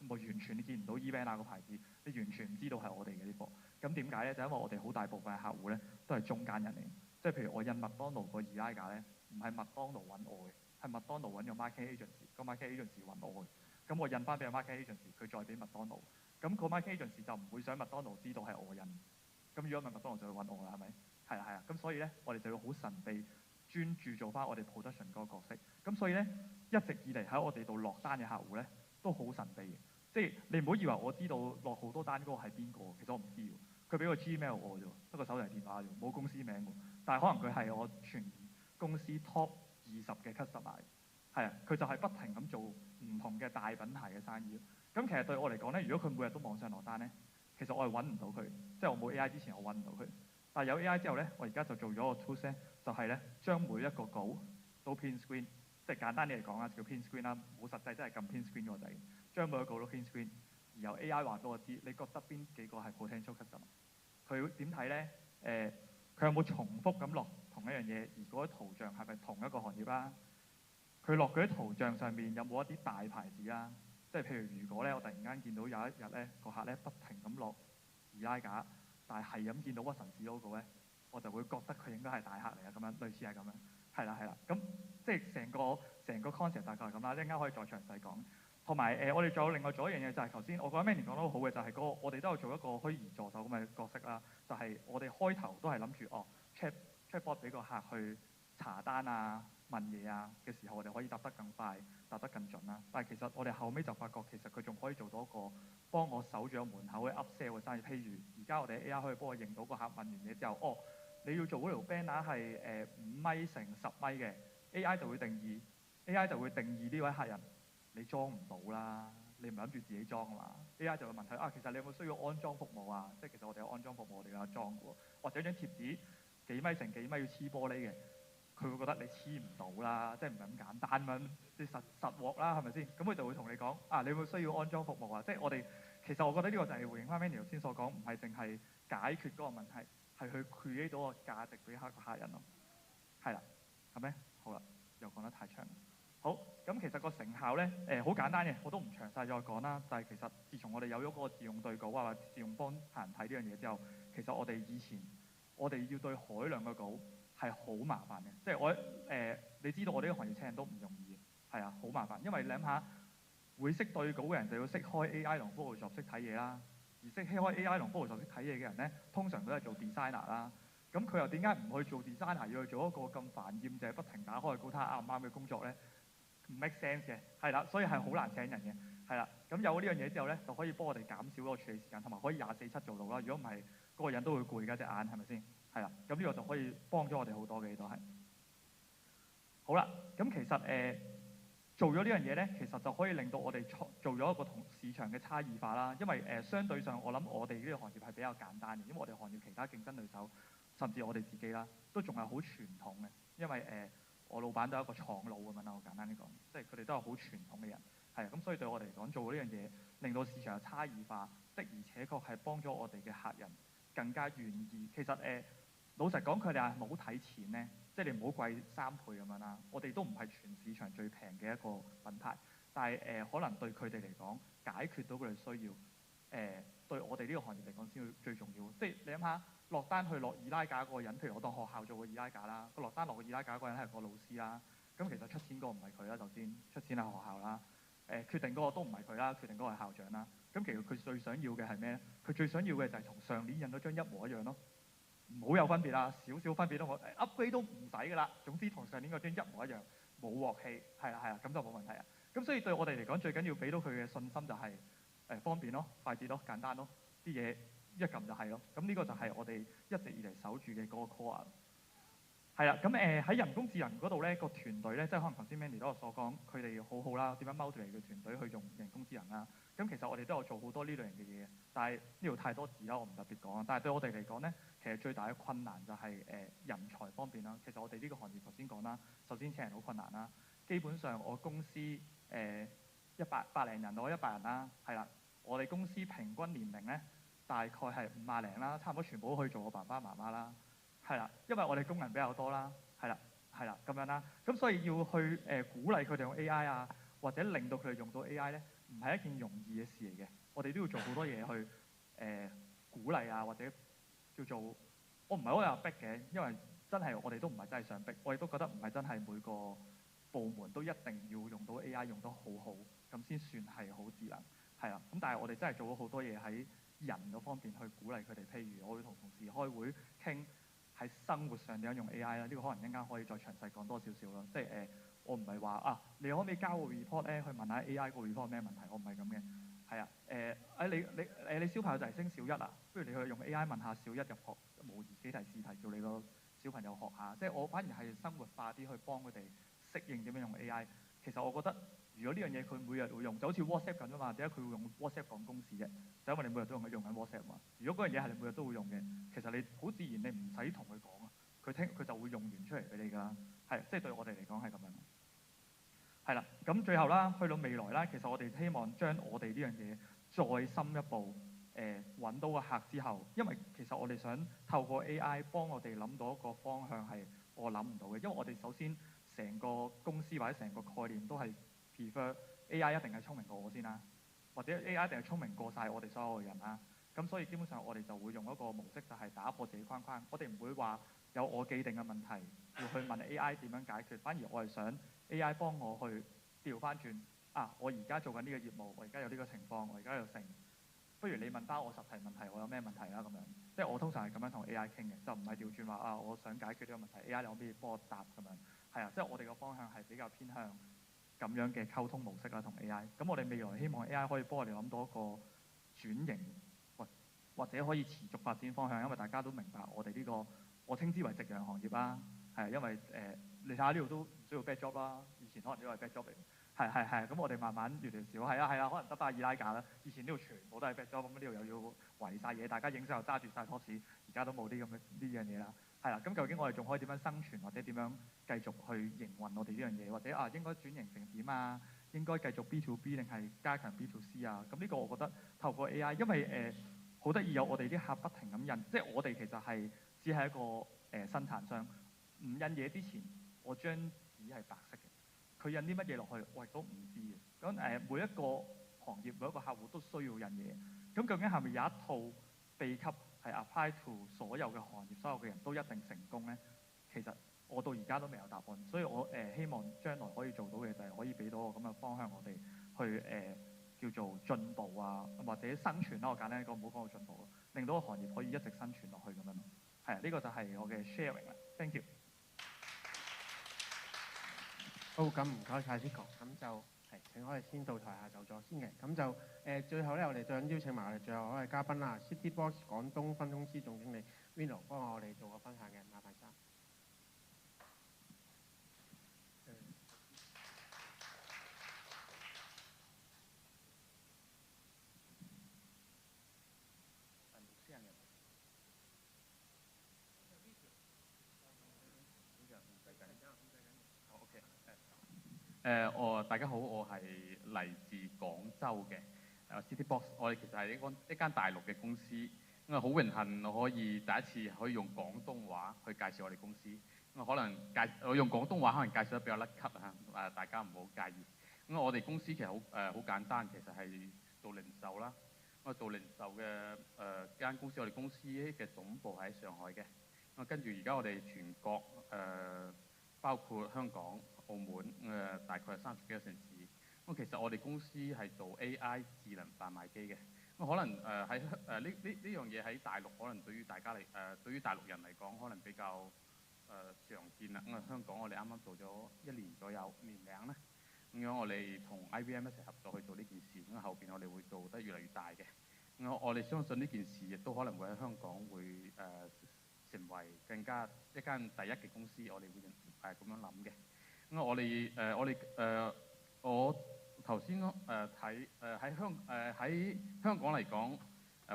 完全你見唔到 eBand 個牌子，你完全唔知道係我哋嘅啲貨。咁點解咧？就因為我哋好大部分嘅客戶咧都係中間人嚟，即係譬如我印麥當勞個2拉架咧，唔係麥當勞揾我嘅。係麥當勞揾個 marketing agency，個 marketing agency 揾我嘅，咁我印翻俾個 marketing agency，佢再俾麥當勞，咁個 marketing agency 就唔會想麥當勞知道係我印，咁如果唔係麥當勞就會揾我啦，係咪？係啦，咁所以咧，我哋就要好神秘，專注做翻我哋 production 嗰個角色，咁所以咧，一直以嚟喺我哋度落單嘅客戶咧，都好神秘嘅，即係你唔好以為我知道落好多單嗰個係邊個，其實我唔知喎，佢俾個 Gmail 我啫，得個手提電話啫，冇公司名喎，但係可能佢係我全公司 top 20嘅 customer， 係啊，佢就係不停咁做唔同嘅大品牌嘅生意。咁其實對我嚟講咧，如果佢每日都網上落單咧，其實我係揾唔到佢，即係我冇 AI 之前我揾唔到佢。但係有 AI 之後咧，我而家就做咗個 tools 咧，就係咧將每一個稿都 print screen， 即係簡單啲嚟講啦，叫 print screen 啦，冇實際真係撳 print screen 個掣，將每一個稿都 print screen，而由 AI 話俾我知，你覺得邊幾個係 potential customer？ 佢點睇咧？佢有冇重複咁落同一樣嘢？而嗰啲圖像係咪同一個行業啦？佢落嗰啲圖像上面有冇一啲大牌子啦？即係譬如果咧，我突然間見到有一日咧，個客咧不停咁落2拉架，但係咁見到屈臣氏 logo咧，我就會覺得佢應該係大客嚟啊！咁樣類似係咁樣，係啦，咁即係成個 concept 大概係咁啦，一陣間可以再詳細講。同埋我哋仲有另外做一樣嘢，就係頭先我覺得 Manny 講得好好嘅，就係我哋都有做一個虛擬助手咁嘅角色啦。就係我哋開頭都係諗住chatbot 俾個客去查單啊、問嘢啊嘅時候，我哋可以答得更快、答得更準啦。但係其實我哋後尾就發覺，其實佢仲可以做到一個幫我守住個門口嘅 upsell 嘅生意。譬如而家我哋 AI 可以幫我認到個客問完嘢之後，你要做嗰條 banner 係5米乘10米嘅 ，AI 就會定義呢位客人。你裝唔到啦，你唔係諗住自己裝啊嘛 ？AI 就會問佢啊，其實你有冇需要安裝服務啊？即係其實我哋有安裝服務，我哋有裝嘅喎。或者張貼紙幾米乘幾米要黐玻璃嘅，佢會覺得你黐唔到啦，即係唔係咁簡單咁，即係實鑊啦，係咪先？咁佢就會同你講啊，你有冇需要安裝服務啊？即係其實我覺得呢個就係回應翻 Manny 頭先所講，唔係淨係解決嗰個問題，係去 create 到個價值俾個客人咯。係啦，係咪？好啦，又講得太長。好，咁其實個成效咧，好簡單嘅，我都唔詳細再講啦。但係其實自從我哋有咗嗰個自用對稿啊，或者自用幫客人睇呢樣嘢之後，其實我哋以前我哋要對海量嘅稿係好麻煩嘅，即係你知道我呢個行業請人都唔容易嘅，係啊，好麻煩，因為你諗下，會識對稿嘅人就要識開 AI 同 Photoshop 識睇嘢啦，而識開 AI 同 Photoshop 識睇嘢嘅人咧，通常都係做 designer 啦。咁佢又點解唔去做 designer，要去做一個咁煩厭就係不停打開稿睇下啱唔啱嘅工作咧？唔 make sense 嘅，係啦，所以係好難請人嘅，係啦。咁有呢樣嘢之後咧，就可以幫我哋減少嗰個處理時間，同埋可以24/7做到啦。如果唔係，嗰個人都會攰㗎隻眼，係咪先？係啦，咁呢個就可以幫咗我哋好多嘅，都係。好啦，咁其實做咗呢樣嘢咧，其實就可以令到我哋做咗一個同市場嘅差異化啦。因為相對上，我諗我哋呢個行業係比較簡單嘅，因為我哋行業其他競爭對手，甚至我哋自己啦，都仲係好傳統嘅。因為我老闆都係一個廠佬咁樣啦，我簡單啲講，即係佢哋都係好傳統嘅人，係咁，所以對我哋嚟講做呢樣嘢，令到市場有差異化，的而且確係幫咗我哋嘅客人更加願意。其實老實講，佢哋係冇睇錢咧，即係你唔好貴3倍咁樣啦。我哋都唔係全市場最平嘅一個品牌，但係可能對佢哋嚟講，解決到佢哋需要，對我哋呢個行業嚟講先最重要。即係你諗下，落單去落二拉架嗰個人，譬如我當學校做個二拉架啦，個落單落個二拉架嗰個人係個老師啦，咁其實出錢嗰個唔係佢啦，首先出錢係學校啦，決定嗰個都唔係佢啦，決定嗰個係校長啦。咁其實佢最想要嘅係咩咧？佢最想要嘅就係同上年印咗張一模一樣咯。唔好有分別啦，少少分別都好 ，upgrade 都唔使噶啦。總之同上年嗰張一模一樣，冇鑊氣，係啦，咁就冇問題啊。咁所以對我哋嚟講，最緊要俾到佢嘅信心就係方便咯、快捷咯、簡單咯，啲嘢一撳就係咯。咁呢個就係我哋一直以嚟守住嘅嗰個 core。係啦，咁喺人工智能嗰度咧，個團隊咧，即係可能頭先 Mandy 都有所講，佢哋好好啦，點樣 motivate 嘅團隊去用人工智能啦。咁其實我哋都有做好多呢類型嘅嘢，但係呢度太多字啦，我唔特別講。但係對我哋嚟講咧，其實最大嘅困難就係人才方面啦。其實我哋呢個行業頭先講啦，首先請人好困難啦。基本上我公司百零人到100人啦，係啦。我哋公司平均年齡咧大概係50零啦，差唔多全部都可以做我爸爸媽媽啦。係啦，因為我哋工人比較多啦，係啦咁樣啦，咁所以要去鼓勵佢哋用 AI 啊，或者令到佢哋用到 AI 咧，唔係一件容易嘅事嚟嘅。我哋都要做好多嘢去鼓勵啊，或者叫做我唔係好有逼嘅，因為真係我哋都唔係真係想逼，我亦都覺得唔係真係每個部門都一定要用到 AI 用得好好，咁先算係好智能，係啦。咁但係我哋真係做咗好多嘢喺人嗰方面去鼓勵佢哋，譬如我會同同事開會傾。喺生活上點樣用 AI 啦？呢個可能一陣間可以再詳細講多少少咯。即係我唔係話啊，你可唔可以交個 report 咧，去問下 AI 個 report 咩問題？我唔係咁嘅。係啊，你小朋友就係升小一啊，不如你去用 AI 問下小一入學模擬幾題試題，叫你個小朋友學下。即係我反而係生活化啲去幫佢哋適應點樣用 AI。其實我覺得，如果呢樣嘢佢每日會用，就好似 WhatsApp 咁啊嘛。點解佢會用 WhatsApp 講公事啫？就因為你每日都用緊 WhatsApp 嘛。如果嗰樣嘢係你每日都會用嘅，其實你好自然你唔使同佢講啊，佢就會用完出嚟俾你㗎啦。係，即係對我哋嚟講係咁樣。係啦，咁最後啦，去到未來啦，其實我哋希望將我哋呢樣嘢再深一步，揾到個客之後，因為其實我哋想透過 AI 幫我哋諗到一個方向係我諗唔到嘅，因為我哋首先成個公司或者成個概念都係 prefer AI 一定係聰明過我先啦，或者 AI 一定係聰明過晒我哋所有嘅人啦。咁所以基本上我哋就會用一個模式，就係打破自己框框。我哋唔會話有我既定嘅問題要去問 AI 點樣解決，反而我係想 AI 幫我去調翻轉啊！我而家做緊呢個業務，我而家有呢個情況，我而家有成，不如你問翻我實題問題，我有咩問題啦咁樣。即係我通常係咁樣同 AI 傾嘅，就唔係調轉話啊，我想解決呢個問題 ，AI 你可唔可以幫我答咁樣？係啊，即係我哋個方向係比較偏向咁樣嘅溝通模式啦，同 AI。咁我哋未來希望 AI 可以幫我哋諗到一個轉型，或者可以持續發展方向，因為大家都明白我哋呢個我稱之為夕陽行業啦，係因為你睇下呢度都唔需要 bad job 啦，以前可能呢個係 bad job 嚟，係，咁我哋慢慢越嚟越少，係啊，可能得翻二拉架啦，以前呢度全部都係 bad job，咁呢度又要圍晒嘢，大家影相又揸住晒拖匙，而家都冇啲咁嘅呢樣嘢啦，係啦，咁究竟我哋仲可以點樣生存，或者點樣繼續去營運我哋呢樣嘢，或者應該轉型成點啊？應該繼續 B to B 定係加強 B to C 啊？咁呢個我覺得透過 AI，因為好得意有我哋啲客不停咁印，即係我哋其實係只係一個生產商，唔印嘢之前，我將紙紙係白色嘅，佢印啲乜嘢落去，我亦都唔知嘅。咁每一個行業每一個客戶都需要印嘢，咁究竟係咪有一套秘笈係 apply to 所有嘅行業，所有嘅人都一定成功咧？其實我到而家都未有答案，所以我希望將來可以做到嘅就係可以俾到個咁嘅方向，我哋去叫做進步啊，或者生存啦。我簡單講，唔好講到進步咯，令到個行業可以一直生存落去咁樣咯。係啊，呢個就係我嘅 sharing 啦。Thank you。好，咁唔該晒 Tico，咁就請我哋先到台下就座先嘅。咁就最後咧，我哋想邀請埋我哋最後嗰位嘉賓啦，CityBox 廣東分公司總經理 Vino 幫我哋做個分享嘅，麻煩晒。大家好，我係嚟自廣州嘅CityBox， 我哋其實係一間大陸嘅公司，咁啊好榮幸我可以第一次可以用廣東話去介紹我哋公司，咁啊可能我用廣東話可能介紹得比較甩咳嚇，大家唔好介意。咁我哋公司其實好簡單，其實係做零售啦。咁啊做零售嘅間公司，我哋公司嘅總部喺上海嘅，咁啊跟住而家我哋全國包括香港、澳門大概係30幾個城市。咁其實我哋公司係做 AI 智能販賣機嘅。咁可能喺呢樣嘢喺大陸可能對於大陸人嚟講可能比較常見啦。咁啊香港我哋啱啱做咗1年左右年零咧，咁樣我哋同 IBM 一齊合作去做呢件事。咁後邊我哋會做得越嚟越大嘅。咁我哋相信呢件事亦都可能會喺香港會成為更加一間第一嘅公司，我哋會咁樣諗嘅。咁我頭先睇喺香港嚟講，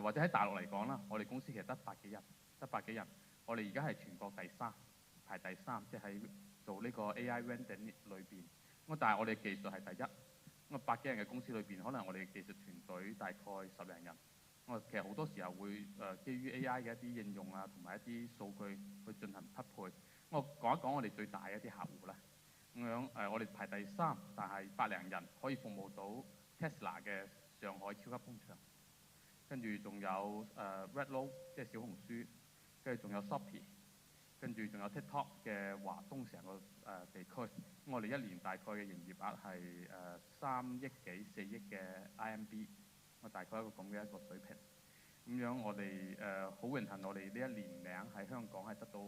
或者喺大陸嚟講啦，我哋公司其實得百幾人，我哋而家係全國排第三，即係喺做呢個 AI vending 裏邊。咁但係我哋技術係第一。咁啊100幾人嘅公司裏邊，可能我哋技術團隊大概10零人。我其實好多時候會基於 AI 嘅一啲應用啊，同埋一啲數據去進行匹配。我講一講我哋最大嘅一啲客戶啦。咁樣我哋排第3，但係100零人可以服務到 Tesla 嘅上海超級工場，跟住仲有Redlo 即係小紅書，跟住仲有 Shopee， 跟住仲有 TikTok 嘅華東成個地區。我哋1年大概嘅營業額係3億幾4億嘅 RMB， 我大概一個咁嘅一個水平。咁樣我哋好榮幸，我哋呢1年零喺香港係得到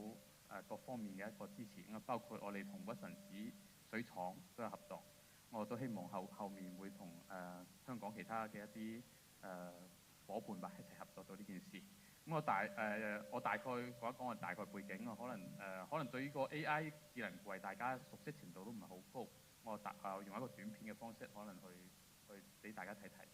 各方面嘅一個支持，咁包括我哋同屈臣氏水廠都有合作，我都希望後面會同香港其他嘅一啲夥伴吧一齊合作到呢件事。咁我大概講一講我大概背景，可能對於個 AI 智能護衛大家熟悉程度都唔係好高，我用一個短片嘅方式可能去俾大家睇睇。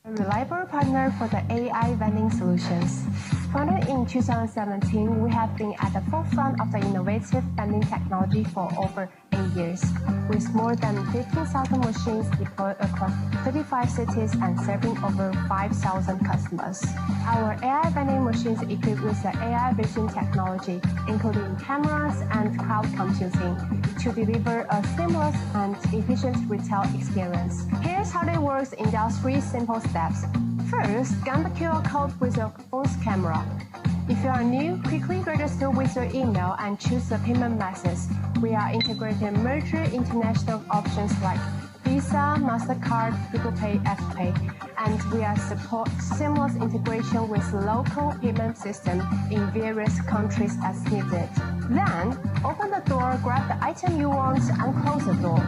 A reliable partner for the AI vending solutions. Founded in 2017, we have been at the forefront of the innovative vending technology for over 8 years, with more than 15,000 machines deployed across 35 cities and serving over 5,000 customers. Our AI vending machines equipped with the AI vision technology, including cameras and cloud computing, to deliver a seamless and efficient retail experience. Here's how it works in just 3 simple steps. First, scan the QR code with your phone's camera. If you are new, quickly register with your email and choose the payment methods. We are integrating major international options like Visa, MasterCard, Google Pay, Apple Pay, and we are support seamless integration with local payment systems in various countries as needed. Then, open the door, grab the item you want, and close the door.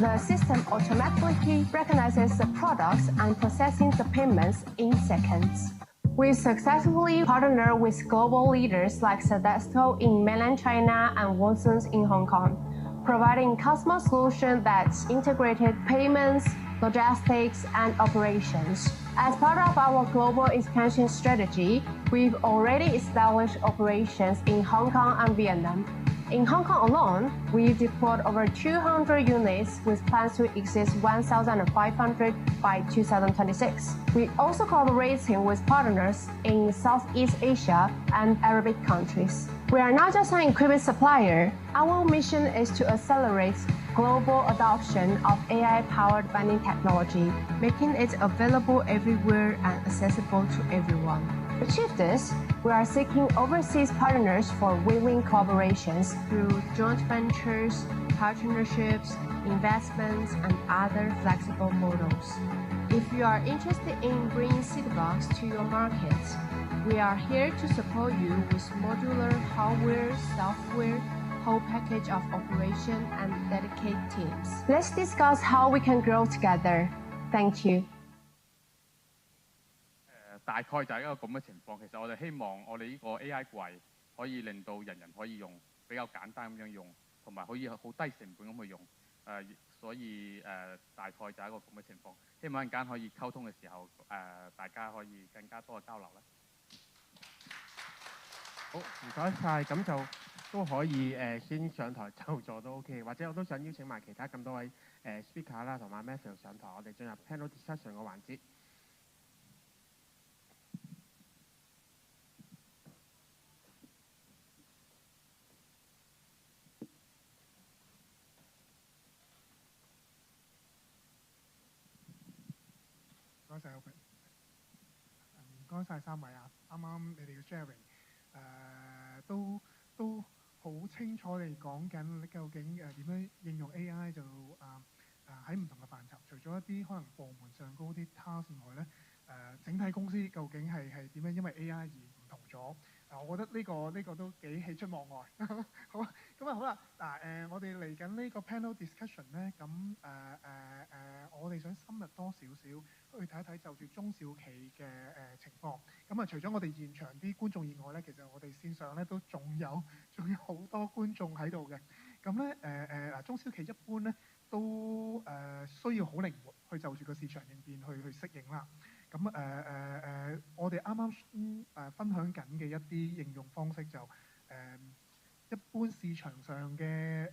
The system automatically recognizes the products and processing the payments in seconds. We successfully partnered with global leaders like Sodexo in mainland China and Watsons in Hong Kong, providing customer solutions that integrated payments, logistics, and operations. As part of our global expansion strategy, we've already established operations in Hong Kong and Vietnam. In Hong Kong alone, we've deployed over 200 units with plans to exceed 1,500 by 2026. We also collaborating with partners in Southeast Asia and Arabic countries. We are not just an equipment supplier. Our mission is to accelerate global adoption of AI-powered vending technology, making it available everywhere and accessible to everyone. To achieve this, we are seeking overseas partners for win-win collaborations through joint ventures, partnerships, investments, and other flexible models. If you are interested in bringing Seedbox to your market, we are here to support you with modular hardware, software, whole package of operation, and dedicated teams. Let's discuss how we can grow together. Thank you. 大概就係一個咁嘅情況。其實我哋希望我哋呢個 AI 櫃可以令到人人可以用，比較簡單咁樣用，同埋可以好低成本咁去用。所以大概就係一個咁嘅情況。希望一陣間可以溝通嘅時候，大家可以更加多嘅交流啦。好，唔該晒，咁就都可以先上台就座都 OK， 或者我都想邀請埋其他咁多位speaker 啦，同埋 Matthew 上台，我哋進入 panel discussion 嘅環節。唔該晒 Open， 唔該晒三位啊！啱啱你哋嘅 sharing 都好清楚地講緊究竟點樣應用 AI 就喺唔同嘅範疇，除咗一啲可能部門上高啲 task 外咧，整體公司究竟係點樣因為 AI 而唔同咗？我覺得呢個都幾喜出望外。好，咁啊好啦，我哋嚟緊呢個 panel discussion 咧，咁我哋想深入多少少去睇一睇就住中小企嘅情況。咁啊，除咗我哋現場啲觀眾以外咧，其實我哋線上咧都仲有好多觀眾喺度嘅。咁咧中小企一般咧都需要好靈活去就住個市場應變去適應啦。咁我哋啱啱分享緊嘅一啲應用方式就一般市場上嘅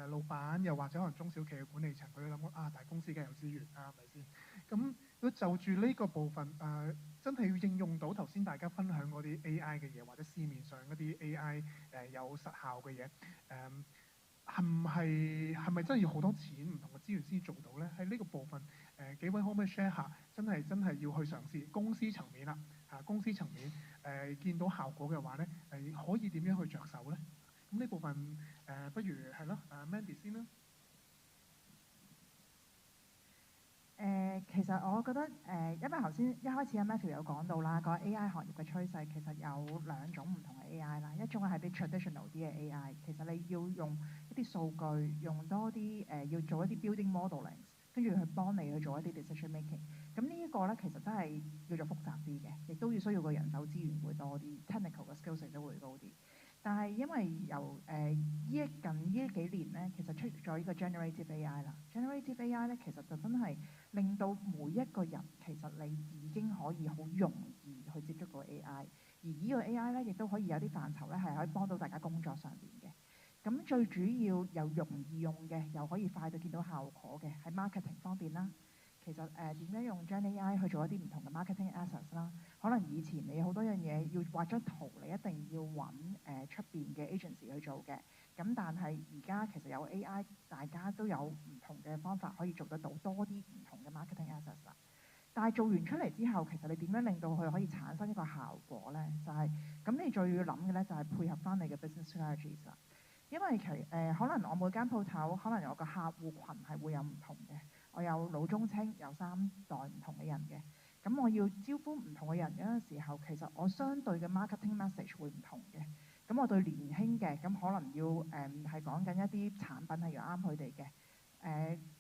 老闆，又或者可能中小企嘅管理層，佢哋諗大公司梗係有資源啦，係咪先？咁如果就住呢個部分真係要應用到頭先大家分享嗰啲 AI 嘅嘢，或者市面上嗰啲 AI 有實效嘅嘢，係咪真係要好多錢唔同嘅資源先做到咧？喺呢個部分幾位可唔可以 share 下？真係要去嘗試公司層面啦，公司層面見到效果嘅話咧，可以點樣去着手咧？咁呢部分不如係咯，Mandy 先啦。其實我覺得因為頭先一開始阿 Matthew 有講到啦，個 AI 行業嘅趨勢其實有兩種唔同嘅 AI 啦，一種係比 traditional 啲嘅 AI， 其實你要用一啲數據，用多啲要做一啲 building modeling， 跟住去幫你去做一啲 decision making。咁呢一個咧其實真係叫做複雜啲嘅，亦都要需要個人手資源會多啲 ，technical 嘅 skills 都會高啲。但係因為由近呢幾年咧，其實出咗呢個 generative AI 啦。generative AI 咧其實就真係令到每一個人其實你已經可以好容易去接觸到 AI， 而呢個 AI 咧亦都可以有啲範疇咧係可以幫到大家工作上邊嘅。咁最主要又容易用嘅，又可以快到見到效果嘅，喺 marketing 方面啦。其實點樣用 Gen AI 去做一啲唔同嘅 marketing assets 啦？可能以前你好多樣嘢要畫張圖，你一定要揾出邊嘅 agency 去做嘅。咁但係而家其實有 AI， 大家都有唔同嘅方法可以做得到多啲唔同嘅 marketing assets 啦。但係做完出嚟之後，其實你點樣令到佢可以產生一個效果咧？就係咁，你最要諗嘅咧就係配合翻你嘅 business strategies 啦。因為可能我每間鋪頭，可能有個客戶群係會有唔同嘅。我有老中青，有3代唔同嘅人嘅，咁我要招呼唔同嘅人嗰陣時候，其實我相對嘅 marketing message 會唔同嘅。咁我對年輕嘅，咁可能要係講緊一啲產品係要啱佢哋嘅。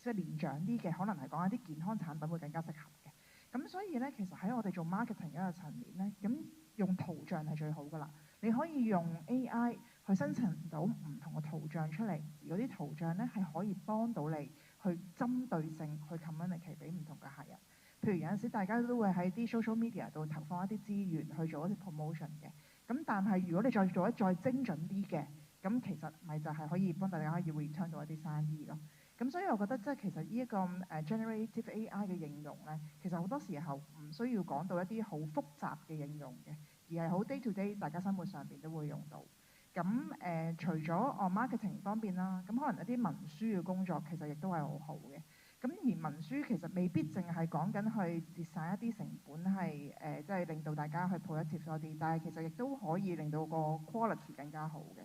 即係年長啲嘅，可能係講一啲健康產品會更加適合嘅。咁所以咧，其實喺我哋做 marketing 一個層面咧，咁用圖像係最好噶啦。你可以用 AI 去生成到唔同嘅圖像出嚟，而嗰啲圖像咧係可以幫到你去針對性去 communicate 俾唔同嘅客人。譬如有陣時大家都會喺啲 social media 度投放一啲資源去做一啲 promotion 嘅。咁但係如果你再做得再精準啲嘅，咁其實咪就係可以幫大家可以 return 到一啲生意咯。咁所以我覺得即係其實呢一個generative AI 嘅應用咧，其實好多時候唔需要講到一啲好複雜嘅應用嘅，而係好 day to day 大家生活上邊都會用到。咁除咗我 marketing 方面啦，咁可能一啲文書嘅工作其實亦都係好好嘅。咁而文書其實未必淨係講緊去節省一啲成本係即係令到大家去 productive 多啲，但係其實亦都可以令到個 quality 更加好嘅。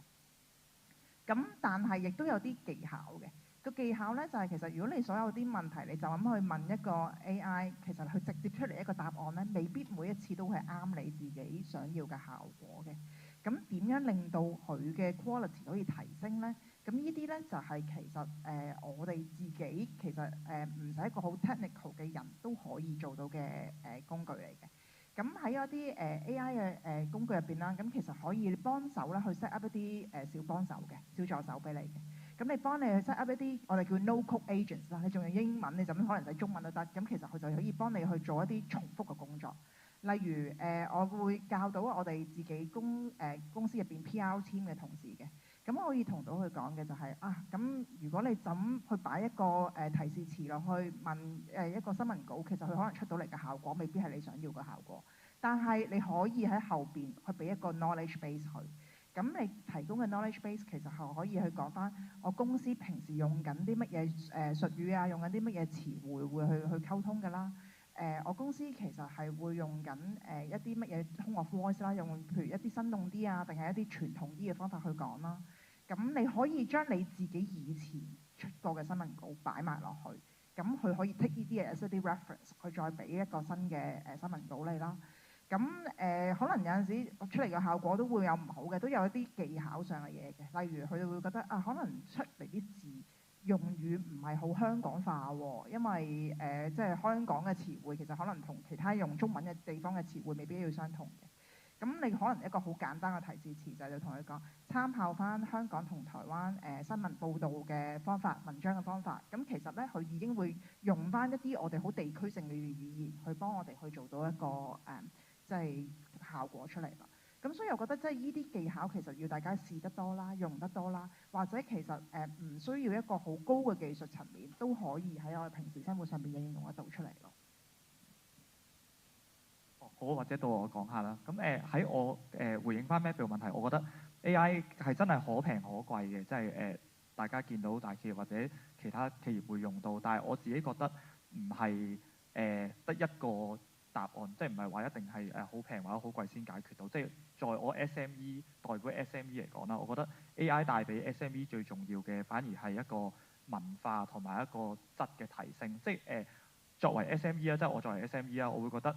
咁但係亦都有啲技巧嘅。個技巧咧就係其實如果你所有啲問題你就咁去問一個 AI，其實佢直接出嚟一個答案咧，未必每一次都係啱你自己想要嘅效果嘅。咁點樣令到佢嘅 quality 可以提升咧？咁呢啲咧就係其實我哋自己其實唔使一個好 technical 嘅人都可以做到嘅工具嚟嘅。咁喺一啲AI 嘅工具入邊啦，咁其實可以幫手咧去 set up 一啲小幫手嘅小助手俾你嘅。咁你幫你去 set up 一啲我哋叫 no code agents 啦，你仲用英文，你就咁可能使中文都得。咁其實佢就可以幫你去做一啲重複嘅工作。例如我會教到我哋自己公司入邊 PR team 嘅同事嘅。咁我可以同到佢講嘅就係咁如果你怎去擺一個提示詞落去問一個新聞稿，其實佢可能出到嚟嘅效果未必係你想要嘅效果。但係你可以喺後邊去俾一個 knowledge base 佢。咁你提供嘅 knowledge base 其實係可以去講翻我公司平時用緊啲乜嘢術語啊，用緊啲乜嘢詞彙會去溝通㗎啦。我公司其實係會用緊一啲乜嘢 tone of voice 啦，用譬如一啲生動啲啊，定係一啲傳統啲嘅方法去講啦。咁你可以將你自己以前出過嘅新聞稿擺埋落去，咁佢可以 take 呢啲嘢 as 一啲 reference，佢再俾一個新嘅新聞稿你啦。咁可能有陣時出嚟嘅效果都會有唔好嘅，都有一啲技巧上嘅嘢嘅。例如佢哋會覺得可能出嚟啲字用語唔係好香港化喎，因為即係香港嘅詞彙其實可能同其他用中文嘅地方嘅詞彙未必要相同嘅。咁你可能一個好簡單嘅提示詞就係同佢講，參考翻香港同台灣新聞報導嘅方法、文章嘅方法。咁其實咧，佢已經會用翻一啲我哋好地區性嘅語言去幫我哋去做到一個即係效果出嚟啦。咁所以我覺得即係呢啲技巧其實要大家試得多啦，用得多啦，或者其實唔需要一個好高嘅技術層面都可以喺我哋平時生活上邊應用得到出嚟咯。好，或者到我講下啦。咁喺我回應翻 Matt 嘅問題，我覺得 AI 係真係可平可貴嘅，即係大家見到大企業或者其他企業會用到，但係我自己覺得唔係得一個答案，即係唔係話一定係好平或者好貴先解決到。即係在我 SME 代表 SME 嚟講啦，我覺得 AI 帶俾 SME 最重要嘅反而係一個文化同埋一個質嘅提升，即係作為 SME 啦，即係我作為 SME 啦，我會覺得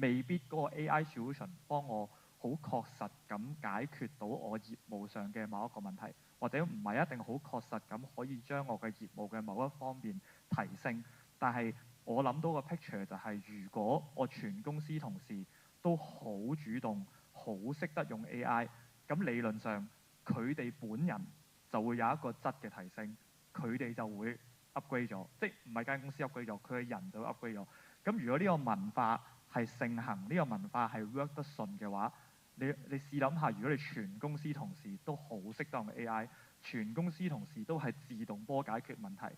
未必嗰個 AI solution 幫我好確實咁解決到我業務上嘅某一個問題，或者唔係一定好確實咁可以將我嘅業務嘅某一方面提升。但係我諗到個 picture 就係，如果我全公司同事都好主動、好識得用 AI，咁理論上佢哋本人就會有一個質嘅提升，佢哋就會upgrade 咗，即係唔係間公司 upgrade 咗，佢嘅人就 upgrade 咗。咁如果呢個文化係盛行，呢個文化係 work 得順嘅話，你試諗下，如果你全公司同事都好識得用 AI，全公司同事都係自動波解決問題，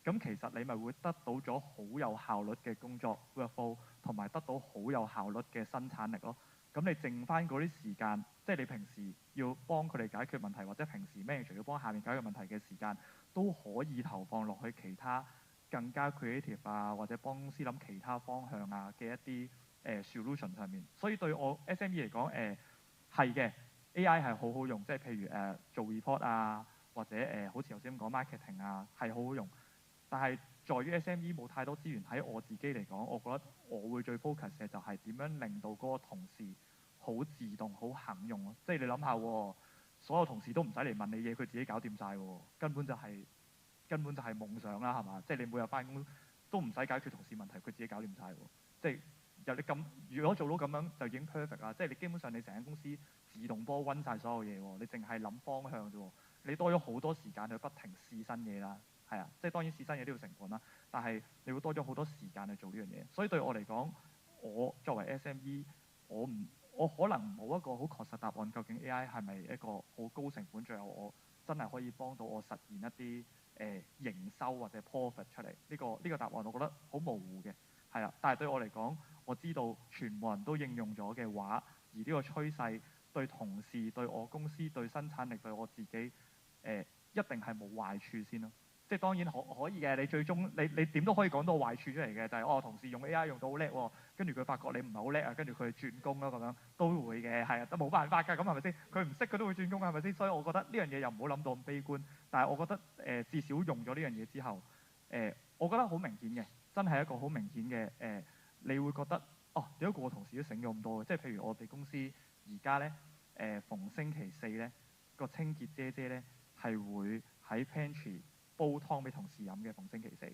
咁其實你咪會得到咗好有效率嘅工作 workflow，同埋得到好有效率嘅生產力咯。咁你剩翻嗰啲時間，即係你平時要幫佢哋解決問題，或者平時 manager 要幫下面解決問題嘅時間，都可以投放落去其他更加 creative 啊，或者幫公司諗其他方向啊嘅一啲solution 上面。所以對我 SME 嚟講，係嘅 AI 係好好用，即係譬如做 report 啊，或者好似頭先咁講 marketing 啊，係好好用。但係在於 SME 冇太多資源，喺我自己嚟講，我覺得我會最 focus 嘅就係點樣令到嗰個同事好自動、好肯用咯。即係你諗下喎，所有同事都唔使嚟問你嘢，佢自己搞掂晒喎，根本就係夢想啦，係嘛？即係你每日翻工都唔使解決同事問題，佢自己搞掂晒喎。即係如果做到咁樣就已經 perfect 啦。即係你基本上你成間公司自動波溫晒所有嘢喎，你淨係諗方向啫喎，你多咗好多時間去不停試新嘢啦。係啊，即係當然試新嘢都要成本啦，但係你會多咗好多時間去做呢樣嘢。所以對我嚟講，我作為 SME，我可能冇一個好確實答案，究竟 AI 係咪一個好高成本，最後我真係可以幫到我實現一啲營收或者 profit 出嚟？呢個答案我覺得好模糊嘅，係啊。但係對我嚟講，我知道全部人都應用咗嘅話，而呢個趨勢對同事、對我公司、對生產力、對我自己一定係冇壞處先咯。即係當然可以嘅，你最終你點都可以講到壞處出嚟嘅，就係同事用 AI 用到好叻喎，跟住佢發覺你唔係好叻啊，跟住佢轉工咯咁樣都會嘅，係啊，都冇辦法㗎，咁係咪先？佢唔識佢都會轉工係咪先？所以我覺得呢樣嘢又唔好諗到咁悲觀，但係我覺得至少用咗呢樣嘢之後，我覺得好明顯嘅，真係一個好明顯嘅你會覺得點解個個同事都醒咗咁多嘅？即係譬如我哋公司而家咧逢星期四咧個清潔姐姐咧係會喺 pantry煲湯俾同事飲嘅，逢星期四。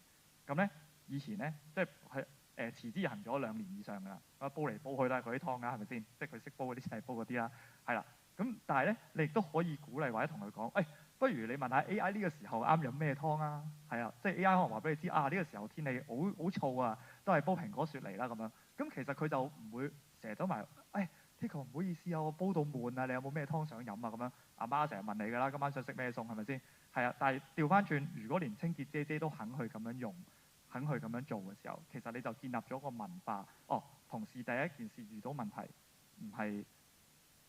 咁咧以前咧即係持之以恆咗2年以上㗎啦。煲嚟煲去都係嗰啲湯㗎，係咪先？即係佢識煲嗰啲就係煲嗰啲啦，係啦。咁但係咧你亦都可以鼓勵或者同佢講，不如你問下 AI 呢個時候啱飲咩湯啊？係啊，即係 AI 可能話俾你知呢個時候天氣好燥啊，都係煲蘋果雪梨啦咁樣。咁其實佢就唔會成日走埋，Tico 唔好意思啊，我煲到悶啊，你有冇咩湯想飲啊？咁樣阿媽成日問你㗎啦，今晚想食咩餸係咪先？係啊，但係調翻轉，如果連清潔姐姐都肯去咁樣用，肯去咁樣做嘅時候，其實你就建立咗個文化。同事第一件事遇到問題，唔係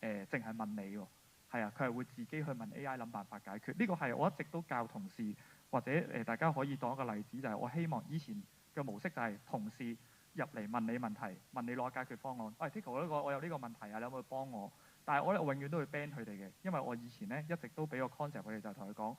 淨係問你喎，係啊，佢係會自己去問 AI 諗辦法解決。呢個係我一直都教同事，或者大家可以當一個例子，就係我希望以前嘅模式就係同事入嚟問你問題，問你攞解決方案。Tico 我有呢個問題啊，你可唔可以幫我？但係我永遠都會 ban 佢哋嘅，因為我以前一直都俾個 concept 佢哋，就係同佢講，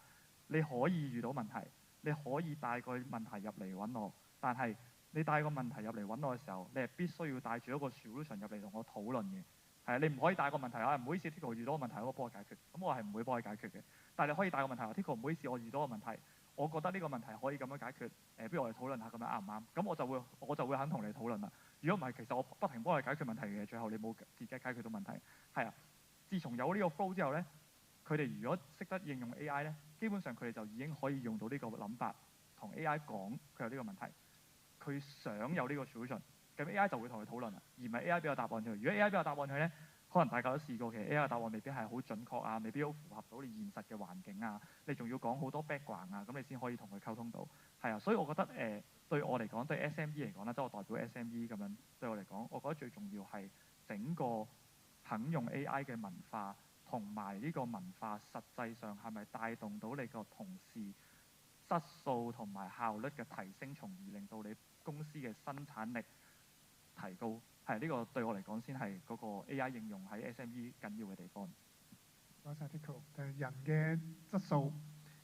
你可以遇到問題，你可以帶個問題入嚟揾我，但係你帶個問題入嚟揾我嘅時候，你係必須要帶住一個 solution 入嚟同我討論嘅。係啊，你唔可以帶個問題唔好意思 Tico 遇到個問題，我幫我解決，咁我係唔會幫你解決嘅。但係你可以帶個問題Tico 唔好意思，我遇到個問題，我覺得呢個問題可以咁樣解決，不如我哋討論下咁樣啱唔啱？咁我就會肯同你討論啦。如果唔係，其實我不停幫你解決問題嘅，最後你冇自己解決到問題。係啊，自從有呢個 flow 之後咧，佢哋如果識得應用 AI 咧，基本上佢哋就已經可以用到呢個諗法，同 AI 講佢有呢個問題，佢想有呢個 solution，咁 AI 就會同佢討論啦，而唔係 AI 俾個答案佢。如果 AI 俾個答案佢咧，可能大家都試過，其實 AI 嘅答案未必係好準確啊，未必好符合到你現實嘅環境啊，你仲要講好多 background 啊，咁你先可以同佢溝通到。係啊，所以我覺得對我嚟講，對 SME 嚟講啦，即係我代表 SME 咁樣，對我嚟講，我覺得最重要係整個肯用 AI 嘅文化，同埋呢個文化實際上係咪帶動到你個同事質素同埋效率嘅提升，從而令到你公司嘅生產力提高。係呢個對我嚟講先係嗰個 AI 應用喺 SME 緊要嘅地方。多謝 Tico。人嘅質素，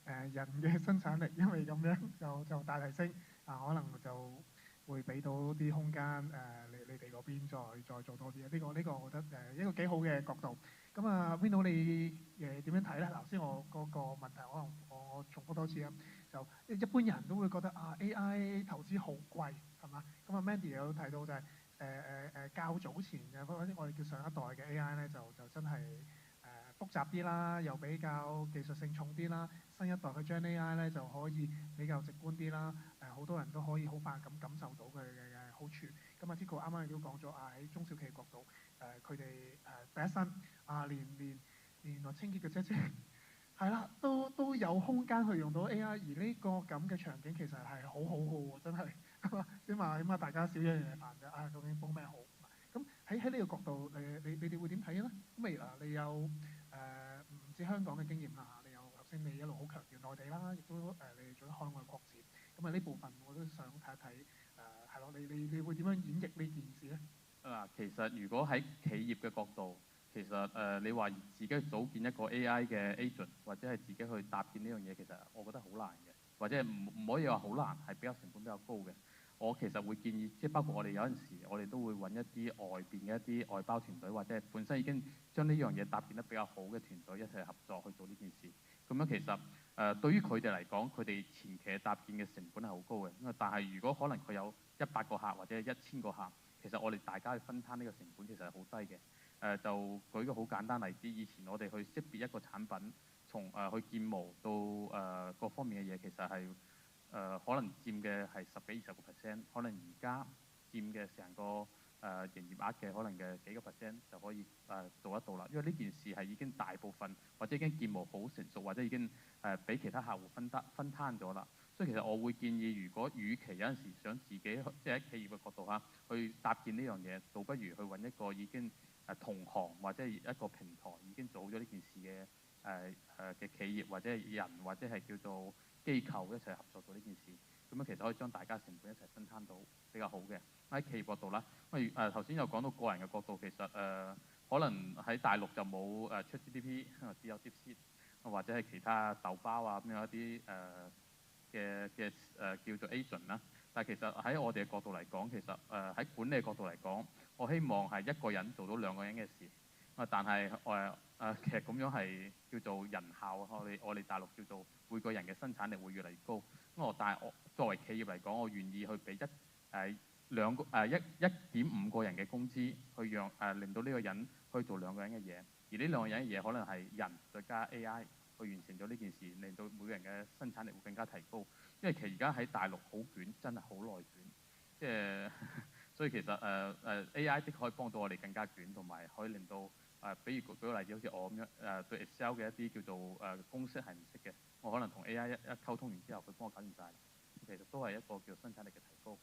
人嘅生產力，因為咁樣就大提升，可能就會俾到啲空間你哋嗰邊再做多啲。呢個我覺得一個幾好嘅角度。咁Vino 你點樣睇咧？頭先我嗰個問題，可能我重複多次啊。就一般人都會覺得AI 投資好貴，係嘛？咁Mandy 有提到就係較早前嘅或者我哋叫上一代嘅 AI 咧，就真係複雜啲啦，又比較技術性重啲啦。新一代嘅將 AI 咧就可以比較直觀啲啦，好多人都可以好快咁感受到佢嘅好處。咁Tico 啱啱亦都講咗喺中小企角度，佢哋第一身連個清潔嘅姐姐係啦，都有空間去用到 AI，而呢個咁嘅場景其實係好好嘅喎，真係起碼大家少一樣嘢煩啫。究竟幫咩好？咁喺呢個角度，你哋會點睇咧？咁你有唔止香港嘅經驗啦，你有頭先你一路好強調內地啦，亦都你哋做咗海外擴展。咁呢部分我都想睇一睇係咯，你會點樣演繹呢件事咧？其實如果喺企業嘅角度，其實你話自己去組建一個 AI 嘅 agent，或者係自己去搭建呢樣嘢，其實我覺得好難嘅，或者唔可以話好難，係比較成本比較高嘅。我其實會建議，即係包括我哋有陣時，我哋都會揾一啲外邊嘅一啲外包團隊，或者係本身已經將呢樣嘢搭建得比較好嘅團隊一齊合作去做呢件事。咁樣其實對於佢哋嚟講，佢哋前期搭建嘅成本係好高嘅。但係如果可能佢有100個客或者1000個客，其實我哋大家去分攤呢個成本其實係好低嘅。就舉個好簡單例子，以前我哋去識別一個產品，從去建模到各方面嘅嘢，其實係可能佔嘅係10幾20%，可能而家佔嘅成個營業額嘅可能嘅幾個%就可以做得到啦。因為呢件事係已經大部分或者已經建模好成熟，或者已經俾其他客戶分攤咗啦。所以其實我會建議，如果與其有陣時想自己即係喺企業嘅角度下去搭建呢樣嘢，倒不如去揾一個已經同行或者一個平台已經做咗呢件事嘅企業或者係人或者係叫做機構一齊合作做呢件事，咁樣其實可以將大家成本一齊分攤到比較好嘅。喺企業角度啦，因為頭先有講到個人嘅角度，其實可能喺大陸就冇ChatGPT，只有 DeepSeek 或者係其他豆包啊咁樣一啲嘅叫做 agent 啦。但係其實喺我哋嘅角度嚟講，其實喺管理嘅角度嚟講，我希望係一個人做到2個人嘅事。但係其實咁樣係叫做人效，我哋大陸叫做每個人嘅生產力會越嚟越高。但係我作為企業嚟講，我願意去俾1.5個人嘅工資，去讓令到呢個人可以做2個人嘅嘢。而呢2個人嘅嘢可能係人再加 AI 去完成咗呢件事，令到每個人嘅生產力會更加提高。因為其實而家喺大陸好捲，真係好內捲，即係所以其實AI 的可以幫到我哋更加捲，同埋可以令到比如舉個例子，好似我咁樣對 Excel 嘅一啲叫做公式係唔識嘅，我可能同 AI 一溝通完之後，佢幫我搞掂晒。其實都係一個叫生產力嘅提高。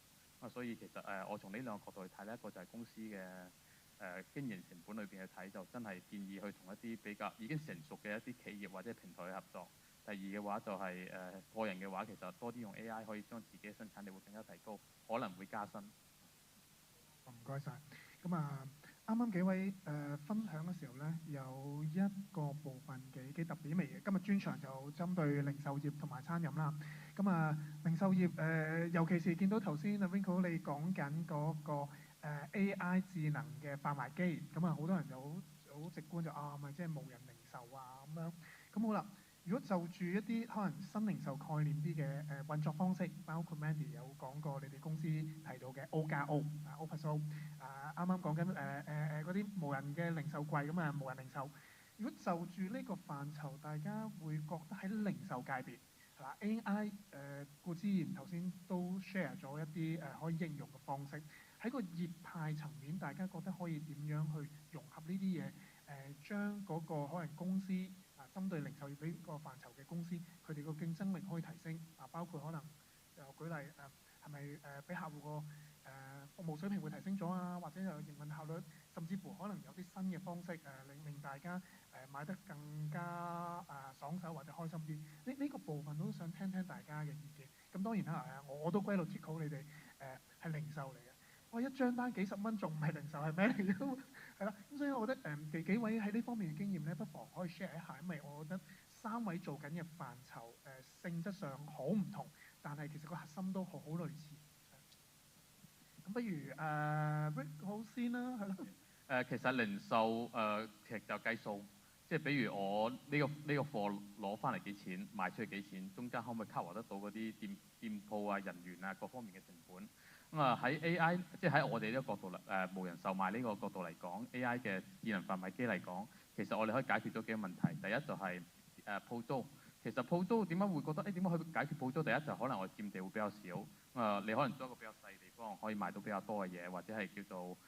所以其實我從呢2個角度去睇呢，一個就係公司嘅經營成本裏邊去睇，就真係建議去同一啲比較已經成熟嘅一啲企業或者平台去合作。第二嘅話就係個人嘅話，其實多啲用 AI 可以將自己嘅生產力會更加提高，可能會加薪。唔該晒。咁啱啱幾位分享嘅時候咧，有一個部分幾特別味嘅。今日專場就針對零售業同埋餐飲啦。咁零售業尤其是見到頭先阿 Winkle 你講緊嗰個AI 智能嘅販賣機，咁好多人就好直觀就咪即係無人零售啊咁樣。咁好啦。如果就住一啲可能新零售概念啲嘅運作方式，包括 Mandy 有講過你哋公司提到嘅 O+O、OPASO，啱啱講緊嗰啲無人嘅零售櫃咁無人零售。如果就住呢個範疇，大家會覺得喺零售界別係嘛 AI 顧之然頭先都 share 咗一啲可以應用嘅方式，喺個業態層面，大家覺得可以點樣去融合呢啲嘢？將嗰個可能公司針對零售業呢個範疇嘅公司，佢哋個競爭力可以提升包括可能舉例係咪俾客戶個服務水平會提升咗啊，或者有營運效率，甚至乎可能有啲新嘅方式令大家買得更加爽手或者開心啲。呢個部分都想聽聽大家嘅意見。咁當然啦，我都歸類 Tico 你哋係零售嚟嘅。哇！一張單幾十蚊仲唔係零售係咩嚟嘅？係啦，咁所以我覺得幾位喺呢方面嘅經驗咧，不妨可以 share 一下，因為我覺得3位做緊嘅範疇性質上好唔同，但係其實個核心都好類似。咁不如Rick 好先啦，係咯。其實零售其實就計數，即係比如我呢個貨攞翻嚟幾錢，賣出去幾錢，中間可唔可以 cover 得到嗰啲店鋪啊、人員啊各方面嘅成本？喺 AI 即係喺我哋呢個角度無人售賣呢個角度嚟講 ，AI 嘅智能販賣機嚟講，其實我哋可以解決咗幾個問題。第一就係鋪租。其實鋪租點解會覺得點解可以解決鋪租？第一就可能我佔地會比較少。你可能租一個比較細嘅地方，可以賣到比較多嘅嘢，或者係叫做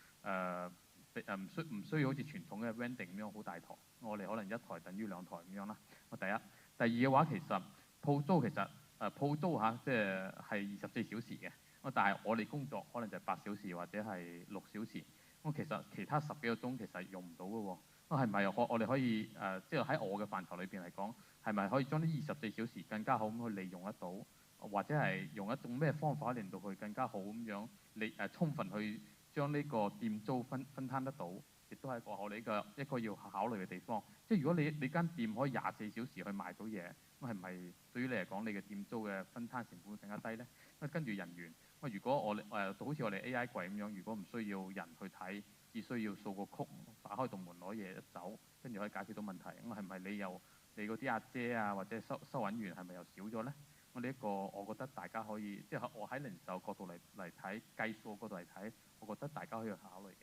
唔需要好似傳統嘅 vending 咁樣好大台。我哋可能1台等於2台咁樣啦。第一，第二嘅話其實鋪租即係24小時嘅。但係我哋工作可能就係8小時或者係6小時。其實其他10幾個鐘其實用唔到嘅喎。係咪我哋可以即係喺我嘅範疇裏邊嚟講，係咪可以將呢24小時更加好咁去利用得到，或者係用一種咩方法令到佢更加好咁樣充分去將呢個店租分攤得到，亦都係我哋一個要考慮嘅地方。即係如果你間店可以24小時去賣到嘢，咁係咪對於你嚟講，你嘅店租嘅分攤成本會更加低呢？跟住人員咁如果我哋好似我哋 AI 櫃咁樣，如果唔需要人去睇，只需要掃個曲，打開道門攞嘢一走，跟住可以解決到問題，咁係咪你嗰啲阿姐啊或者收銀員係咪又少咗咧？我呢一個我覺得大家可以，即係我喺零售角度嚟睇，計數角度嚟睇，我覺得大家可以考慮嘅。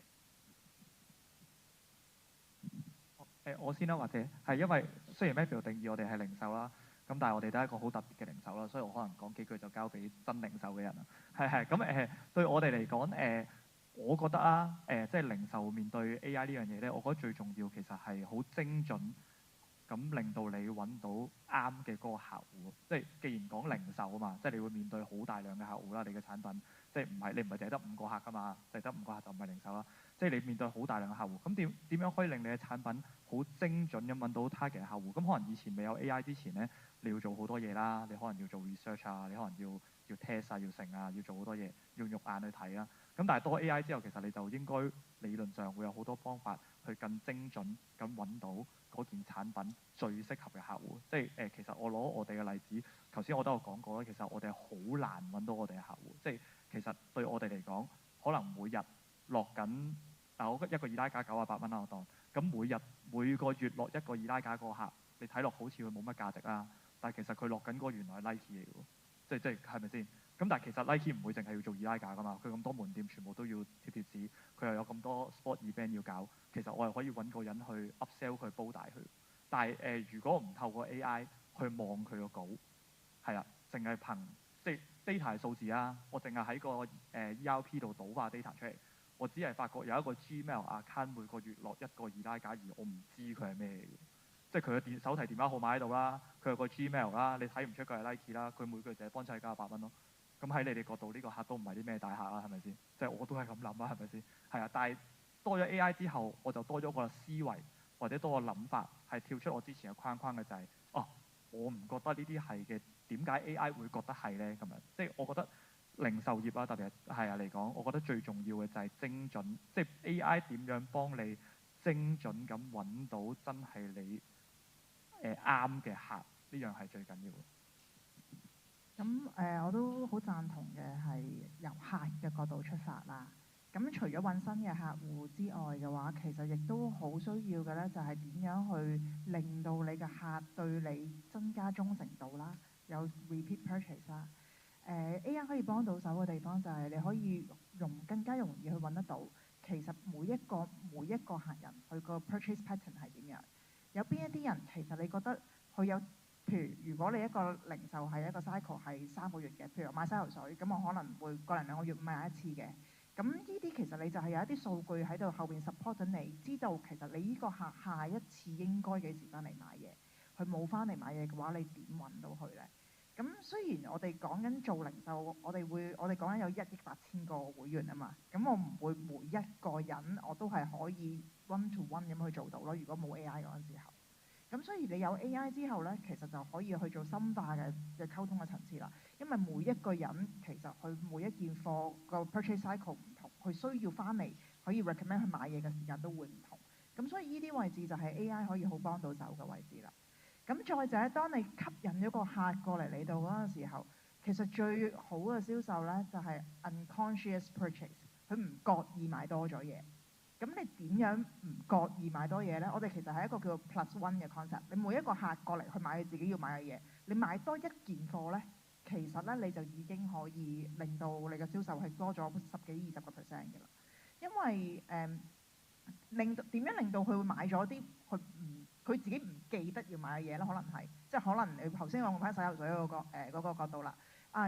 我先啦，或者係因為雖然 Matthew 定義我哋係零售啦，咁但係我哋都係一個好特別嘅零售啦，所以我可能講幾句就交俾真零售嘅人啦。係咁對我哋嚟講我覺得啊即係零售面對 AI 呢樣嘢咧，我覺得最重要其實係好精準咁令到你揾到啱嘅嗰個客戶。即係既然講零售啊嘛，即係你會面對好大量嘅客戶啦，你嘅產品即係你唔係淨係得5個客噶嘛，淨係得5個客就唔係零售啦。即係你面對好大量嘅客戶，咁點樣可以令你嘅產品好精準咁揾到 target 嘅客戶？咁可能以前未有 AI 之前咧，你要做好多嘢啦，你可能要做 research 啊，你可能要 test 啊，要成啊，要做好多嘢，用肉眼去睇啦。咁但係多 AI 之後，其實你就應該理論上會有好多方法去更精準咁揾到嗰件產品最適合嘅客戶。即係其實我攞我哋嘅例子，頭先我都有講過啦，其實我哋係好難揾到我哋嘅客戶。即係其實對我哋嚟講，可能每日落緊我一個二拉架98蚊啦，我當咁每個月落一個二拉架個客，你睇落好似佢冇乜價值啦，但係其實佢落緊嗰個原來係 Nike 嚟嘅喎，即係係咪先？咁但係其實 Nike 唔會淨係要做二拉架噶嘛，佢咁多門店全部都要貼紙，佢又有咁多 sport event 要搞，其實我係可以揾個人去 upsell 佢煲大佢。但係如果唔透過 AI 去望佢個稿，係啦，淨係憑即係 data 數字啊，我淨係喺個ERP 度倒翻 data 出嚟。我只係發覺有一個 Gmail account 每個月落一個二拉架，而我唔知佢係咩嘅，即係佢嘅手提電話號碼喺度啦，佢有個 Gmail 啦，你睇唔出佢係 Nike 啦，佢每個月就係幫襯加100蚊咯。咁喺你哋角度，呢個客都唔係啲咩大客啦，係咪先？即係我都係咁諗啦，係咪先？係啊，但係多咗 AI 之後，我就多咗個思維或者多個諗法，係跳出我之前嘅框框嘅就係，我唔覺得呢啲係嘅，點解 AI 會覺得係咧？咁樣，即係我覺得。零售業啊，特別係嚟講，我覺得最重要嘅就係精準，即係 AI 點樣幫你精準咁揾到真係你啱嘅客，呢樣係最緊要嘅。咁我都好贊同嘅係由客嘅角度出發啦。咁除咗揾新嘅客戶之外嘅話，其實亦都好需要嘅咧，就係點樣去令到你嘅客對你增加忠誠度啦，有 repeat purchase 啦。AI 可以幫到手嘅地方就係你可以更加容易去揾得到，其實每一個客人佢個 purchase pattern 係點樣？有邊一啲人其實你覺得佢有，譬如果你一個零售係一個 cycle 係3個月嘅，譬如我買洗頭水，咁我可能會1兩個月買一次嘅。咁呢啲其實你就係有一啲數據喺度後邊 support 緊你，知道其實你呢個客下一次應該幾時翻嚟買嘢，佢冇翻嚟買嘢嘅話，你點揾到佢咧？咁雖然我哋講緊做零售，我哋講緊有1億8千個會員啊嘛，咁我唔會每一個人我都係可以 one to one 咁去做到咯。如果冇 AI 嗰陣時候，咁所以你有 AI 之後咧，其實就可以去做深化嘅溝通嘅層次啦。因為每一個人其實佢每一件貨個 purchase cycle 唔同，佢需要翻嚟可以 recommend 去買嘢嘅時間都會唔同。咁所以呢啲位置就係 AI 可以好幫到手嘅位置啦。咁再就係當你吸引咗個客過嚟你度嗰陣時候，其實最好嘅銷售咧就係 unconscious purchase，佢唔覺意買多咗嘢。咁你點樣唔覺意買多嘢咧？我哋其實係一個叫做 plus one 嘅 concept。你每一個客過嚟去買你自己要買嘅嘢，你買多一件貨咧，其實咧你就已經可以令到你嘅銷售係多咗10幾20%嘅啦。因為點樣令到佢會買咗啲佢自己唔記得要買嘅嘢咧？可能係即係可能你頭先我用翻洗頭水嗰個角度啦。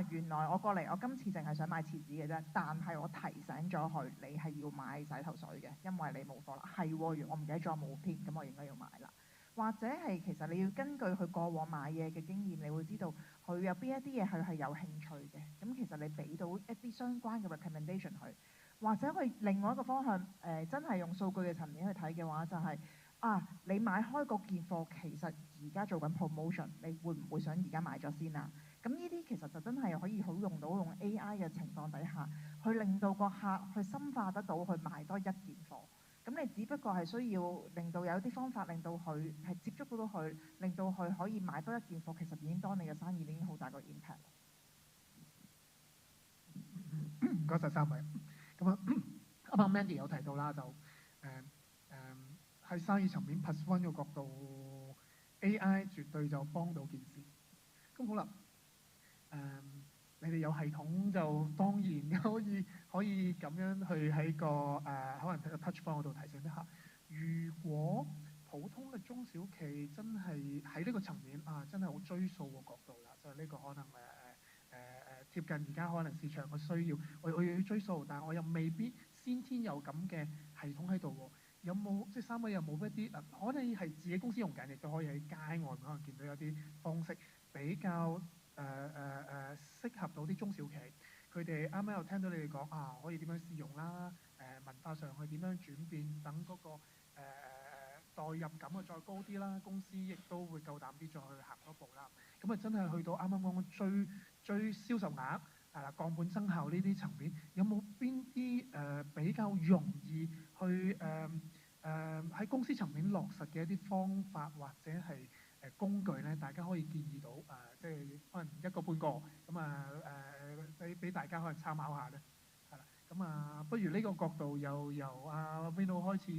原來我過嚟，我今次淨係想買廁紙嘅啫，但係我提醒咗佢，你係要買洗頭水嘅，因為你冇貨啦。係喎，我唔記得咗冇添，咁我應該要買啦。或者係其實你要根據佢過往買嘢嘅經驗，你會知道佢有邊一啲嘢佢係有興趣嘅。咁其實你俾到一啲相關嘅 recommendation 佢，或者去另外一個方向真係用數據嘅層面去睇嘅話，就係你買開嗰件貨，其實而家做緊 promotion， 你會唔會想而家買咗先啊？咁呢啲其實就真係可以好用到 AI 嘅情況底下，去令到個客去深化得到去買多一件貨。咁你只不過係需要令到有啲方法令到佢係接觸到佢，令到佢可以買多一件貨，其實已經當你嘅生意已經好大個 impact。唔該晒三位。咁啊，啱啱 Mandy 有提到啦，就喺生意層面 Plus One 嘅角度，AI 絕對就幫到件事。咁好啦，你哋有系統就當然可以咁樣去喺個可能喺個 touch point 嗰度提醒一下。如果普通嘅中小企真係喺呢個層面真係好追數個角度啦，就係呢個可能貼近而家可能市場嘅需要，我要追數，但係我又未必先天有咁嘅系統喺度喎。有冇即係三位有冇一啲可能係自己公司用緊，亦都可以喺街外可能見到有啲方式比較適合到啲中小企，佢哋啱啱又聽到你哋講可以點樣試用啦，文化上去點樣轉變，等嗰個代入感再高啲啦，公司亦都會夠膽啲再去行多步啦。咁真係去到啱啱講追銷售額降本增效呢啲層面，有冇邊啲比較容易去喺公司層面落實嘅一啲方法或者係工具咧？大家可以建議到即係可能一個半個咁俾大家可能參考下咧。係啦，咁不如呢個角度又由Vino 開始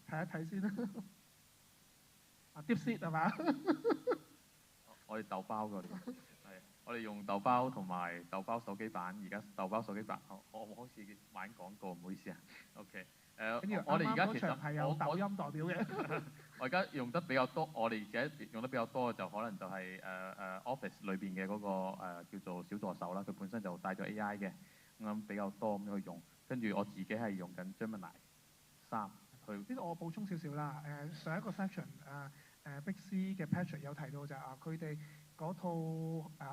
睇一睇先啦。DeepSeek 係嘛？我哋豆包嗰啲係，我哋用豆包同埋豆包手機版，而家豆包手機版，我好似玩廣告，唔好意思啊。OK，我哋而家其實係有抖音代表嘅。我而家用得比較多，我哋而家用得比較多嘅就可能就係Office 裏邊嘅嗰個叫做小助手啦，佢本身就帶咗 AI 嘅，咁比較多咁去用。跟住我自己係用緊 Gemini 3去。呢度我補充少少啦，上一個 section Big C 嘅 Patrick 有提到就係佢哋嗰套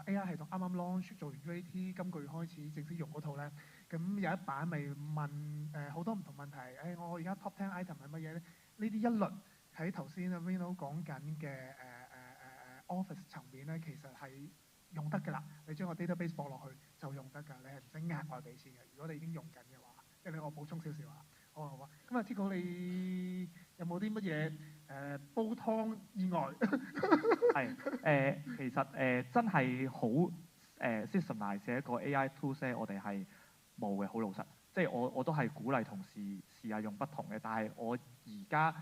AI 系統啱啱 launch 做完 UAT，今個月開始正式用嗰套咧，咁有一版咪問好多唔同問題，我而家 top 10 item 係乜嘢咧？呢啲一律喺頭先阿 Vino 講緊嘅Office 層面咧，其實係用得㗎啦。你將個 database 播落去就用得㗎，你係唔使額外俾錢嘅。如果你已經用緊嘅話，即係我補充少少啊。好啊。咁Tico 你有冇啲乜嘢煲湯意外？係其實真係好systemize 嘅一個 AI tools 我哋係冇嘅，好老實。即係我都係鼓勵同事試下用不同嘅，但係我而家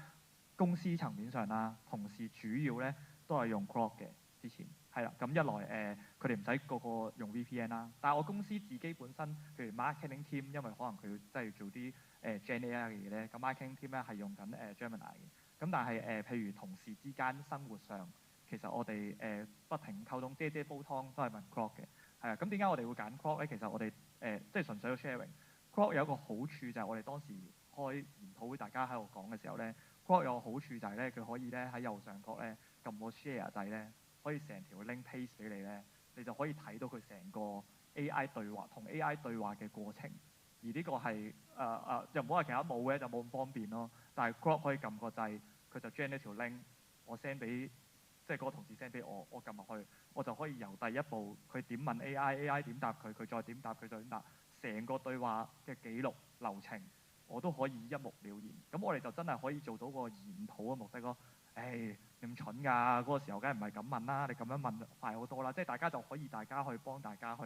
公司層面上啦，同事主要咧都係用 Grok 嘅。之前係啦，咁一來佢哋唔使個個用 VPN 啦，但係我公司自己本身，譬如 marketing team，因為可能佢真係要做啲Gen AI 嘅嘢咧，咁 marketing team 咧係用緊Gemini 嘅。咁但係譬如同事之間生活上，其實我哋不停溝通，爹煲湯都係問 Grok 嘅。係啊，咁點解我哋會揀 Grok 咧？其實我哋即係純粹個 sharing。Grok 有一個好處就係我哋當時開研討會，大家喺度講嘅時候咧，Grok 有個好處就係咧，佢可以咧喺右上角咧撳個 share 掣咧，可以成條 link paste 俾你咧，你就可以睇到佢成個 AI 對話同 AI 對話嘅過程。而呢個係又唔好話其他冇嘅，就冇咁方便咯。但係 Grok 可以撳個掣，佢就將呢條 link 我 send 俾即係嗰個同事 send 俾我，我撳落去，我就可以由第一步佢點問 AI 點答佢，佢再點答佢再點答，成個對話嘅記錄流程我都可以一目了然。咁我哋就真係可以做到個研討嘅目的咯。你咁蠢㗎？嗰個時候梗係唔係咁問啦？你咁樣問快好多啦。即係大家就可以大家去幫大家去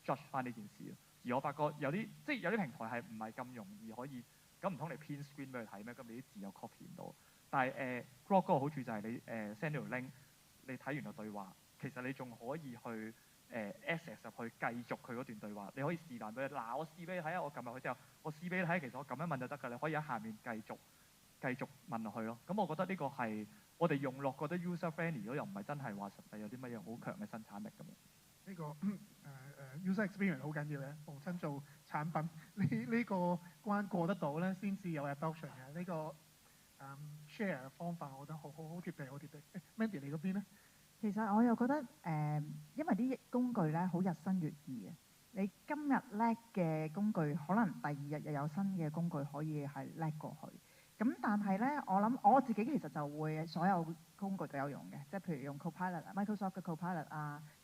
judge 翻呢件事。而我發覺有啲即係有啲平台係唔係咁容易可以，咁唔通你 print screen 俾佢睇咩？咁你啲字又 copy 唔到。但係Grok 嗰個好處就係你send 條 link，你睇完個對話，其實你仲可以去access 入去繼續佢嗰段對話。你可以示範俾佢嗱，我試俾你睇下，我撳入去之後，我試俾你睇，其實我咁樣問就得㗎。你可以喺下面繼續問落去咯。咁我覺得呢個係我哋用落覺得 user friendly 咯，又唔係真係話實際有啲乜嘢好強嘅生產力咁樣。呢個user experience 好緊要嘅，逢親做產品呢個關過得到咧，先至有 adoption 嘅。呢個share 嘅方法，我覺得好貼地，好貼地。Mandy 你嗰邊咧？其實我又覺得因為啲工具咧好日新月異嘅，你今日叻嘅工具，可能第二日又有新嘅工具可以係叻過去。咁但係咧，我諗我自己其實就會所有工具都有用嘅，即係譬如用 Copilot、Microsoft 嘅 Copilot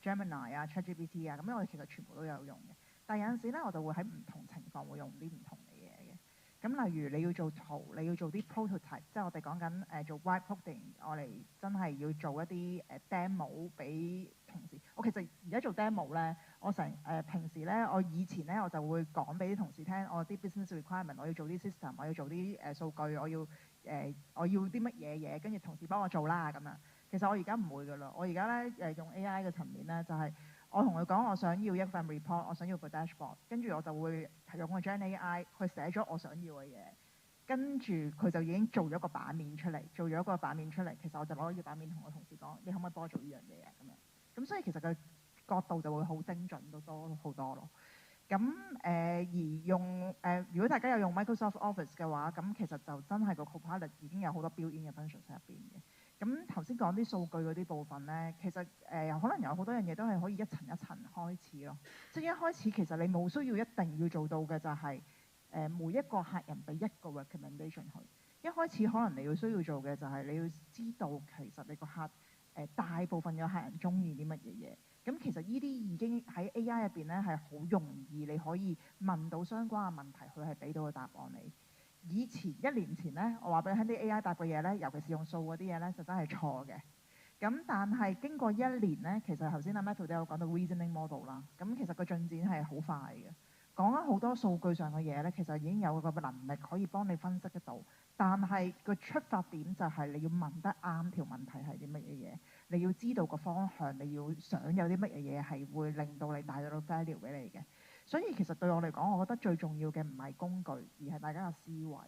Gemini ChatGPT 咁我哋其實全部都有用嘅。但係有陣時咧，我就會喺唔同情況會用啲唔同嘅嘢嘅。咁例如你要做圖，你要做啲 prototype，即係我哋講緊做 white coding，我哋真係要做一啲demo 俾同事。我其實而家做 demo 咧，我平時咧，我以前咧我就會講俾啲同事聽，我啲 business requirement，我要做啲 system，我要做啲數據，我要啲乜嘢嘢，跟住同事幫我做啦咁樣。其實我而家唔會㗎啦，我而家咧用 AI 嘅層面咧，就係我同佢講我想要一份 report，我想要個 dashboard，跟住我就會用個 Gen AI 去寫咗我想要嘅嘢，跟住佢就已經做咗個版面出嚟，其實我就攞呢個版面同我同事講，你可唔可以幫我做呢樣嘢啊？咁樣，咁所以其實個角度就會好精準到多好多咯。咁如果大家有用 Microsoft Office 嘅話，咁其實就真係個 Copilot 已經有好多 built-in 嘅 function 喺入邊嘅。咁頭先講啲數據嗰啲部分咧，其實可能有好多樣嘢都係可以一層一層開始咯。即係一開始其實你冇需要一定要做到嘅就係每一個客人俾一個 recommendation 佢。一開始可能你要需要做嘅就係你要知道其實你個客大部分嘅客人中意啲乜嘢嘢。咁其實呢啲已經喺 AI 入邊咧係好容易，你可以問到相關嘅問題，佢係俾到個答案你。1年前咧，我話俾你聽啲 AI 答嘅嘢咧，尤其是用數嗰啲嘢咧，就真係錯嘅。咁但係經過1年咧，其實頭先阿 Matthew 都有講到 reasoning model 啦。咁其實個進展係好快嘅。講緊好多數據上嘅嘢咧，其實已經有個能力可以幫你分析得到。但係個出發點就係你要問得啱條問題係啲乜嘢嘢，你要知道個方向，你要想有啲乜嘢嘢係會令到你帶到 value 俾你嘅。所以其實對我嚟講，我覺得最重要嘅唔係工具，而係大家嘅思維。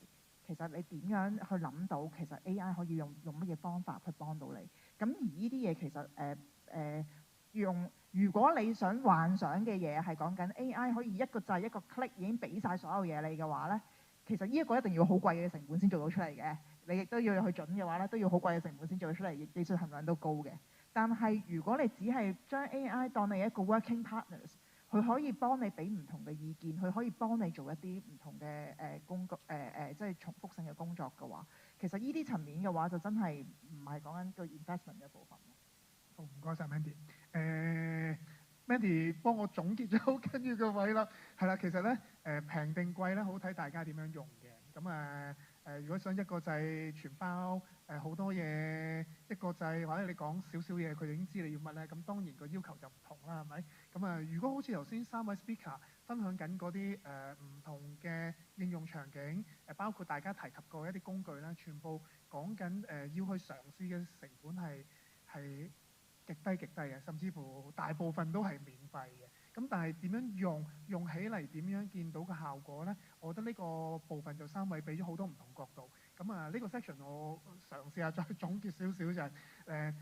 其實你點樣去諗到其實 AI 可以用乜嘢方法去幫到你？咁而呢啲嘢其實如果你想幻想嘅嘢係講緊 AI 可以一個掣一個 click 已經俾晒所有嘢你嘅話咧，其實呢一個一定要好貴嘅成本先做到出嚟嘅。你亦都要去準嘅話咧，都要好貴嘅成本先做到出嚟，技術含量都高嘅。但係如果你只係將 AI 當你一個 working partners，佢可以幫你俾唔同嘅意見，佢可以幫你做一啲唔同嘅即係重複性嘅工作嘅話，其實呢啲層面嘅話就真係唔係講緊個 investment 嘅部分。好，唔該晒 Mandy。Mandy 幫我總結咗跟住個位啦，係啦，其實咧平定貴咧好睇大家點樣用嘅。咁如果想一個掣全包好多嘢一個掣，或者你講少少嘢，佢已經知你要乜咧，咁當然個要求就唔同啦，係咪？咁如果好似頭先3位 speaker 分享緊嗰啲唔同嘅應用場景，包括大家提及過一啲工具咧，全部講緊要去嘗試嘅成本係極低嘅，甚至乎大部分都係免費嘅。咁但係點樣用起嚟，點樣見到個效果咧？我覺得呢個部分就3位俾咗好多唔同角度。咁呢個 section 我嘗試下再總結少少就係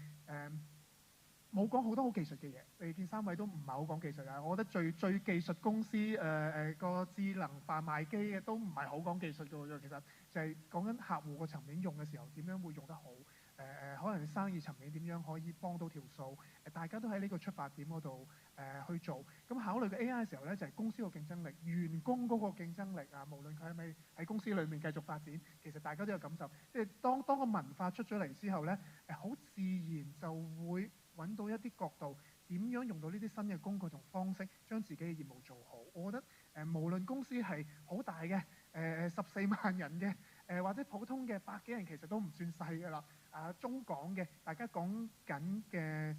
冇講好多好技術嘅嘢。你見3位都唔係好講技術啊。我覺得最技術公司個智能販賣機嘅都唔係好講技術嘅喎。其實就係講緊客戶個層面用嘅時候點樣會用得好。可能生意層面點樣可以幫到條數？大家都喺呢個出發點嗰度去做。咁考慮嘅 AI 嘅時候咧，就係公司個競爭力、員工嗰個競爭力啊。無論佢係咪喺公司裏面繼續發展，其實大家都有感受。即係當個文化出咗嚟之後咧，好自然就會揾到一啲角度，點樣用到呢啲新嘅工具同方式，將自己嘅業務做好。我覺得無論公司係好大嘅14萬人嘅或者普通嘅100幾人，其實都唔算細㗎啦。中港嘅大家講緊嘅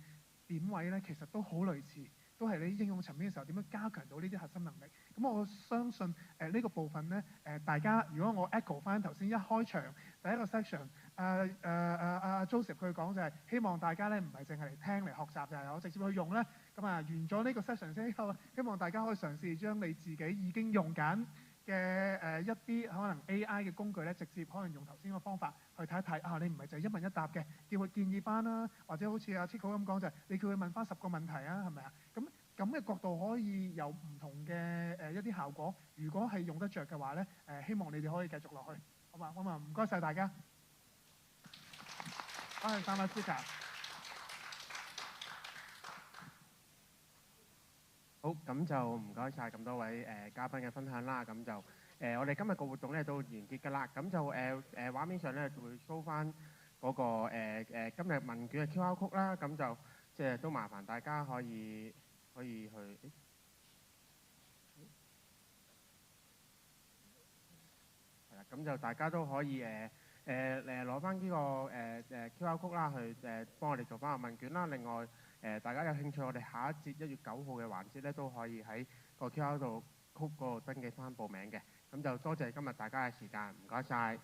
點位咧，其實都好類似，都係你應用層面嘅時候點樣加強到呢啲核心能力。咁我相信呢個部分咧大家如果我 echo 翻頭先一開場第一個 section，Joseph 佢講就係希望大家咧唔係淨係嚟聽嚟學習，就係我直接去用咧。咁完咗呢個 section 之後，希望大家可以嘗試將你自己已經用緊嘅一啲可能 AI 嘅工具咧，直接可能用頭先個方法去睇一睇你唔係就係一問一答嘅，叫佢建議翻啦，或者好似阿 Chico 咁講就係你叫佢問翻10個問題啊，係咪啊？咁嘅角度可以有唔同嘅一啲效果。如果係用得着嘅話咧，希望你哋可以繼續落去，好嘛？咁唔該晒大家。多謝3位 speaker。好，咁就唔該晒咁多位嘉賓嘅分享啦。咁就我哋今日個活動咧都完結㗎啦。咁就畫面上咧會 show 翻嗰個今日問卷嘅 QR code 啦。咁就即係都麻煩大家可以去。係啦，咁就大家都可以攞翻呢個QR code 啦，去幫我哋做翻個問卷啦。另外大家有興趣，我哋下一節1月9號嘅環節咧，都可以喺個 QR code 嗰度登記翻報名嘅。咁就多謝今日大家嘅時間，唔該晒。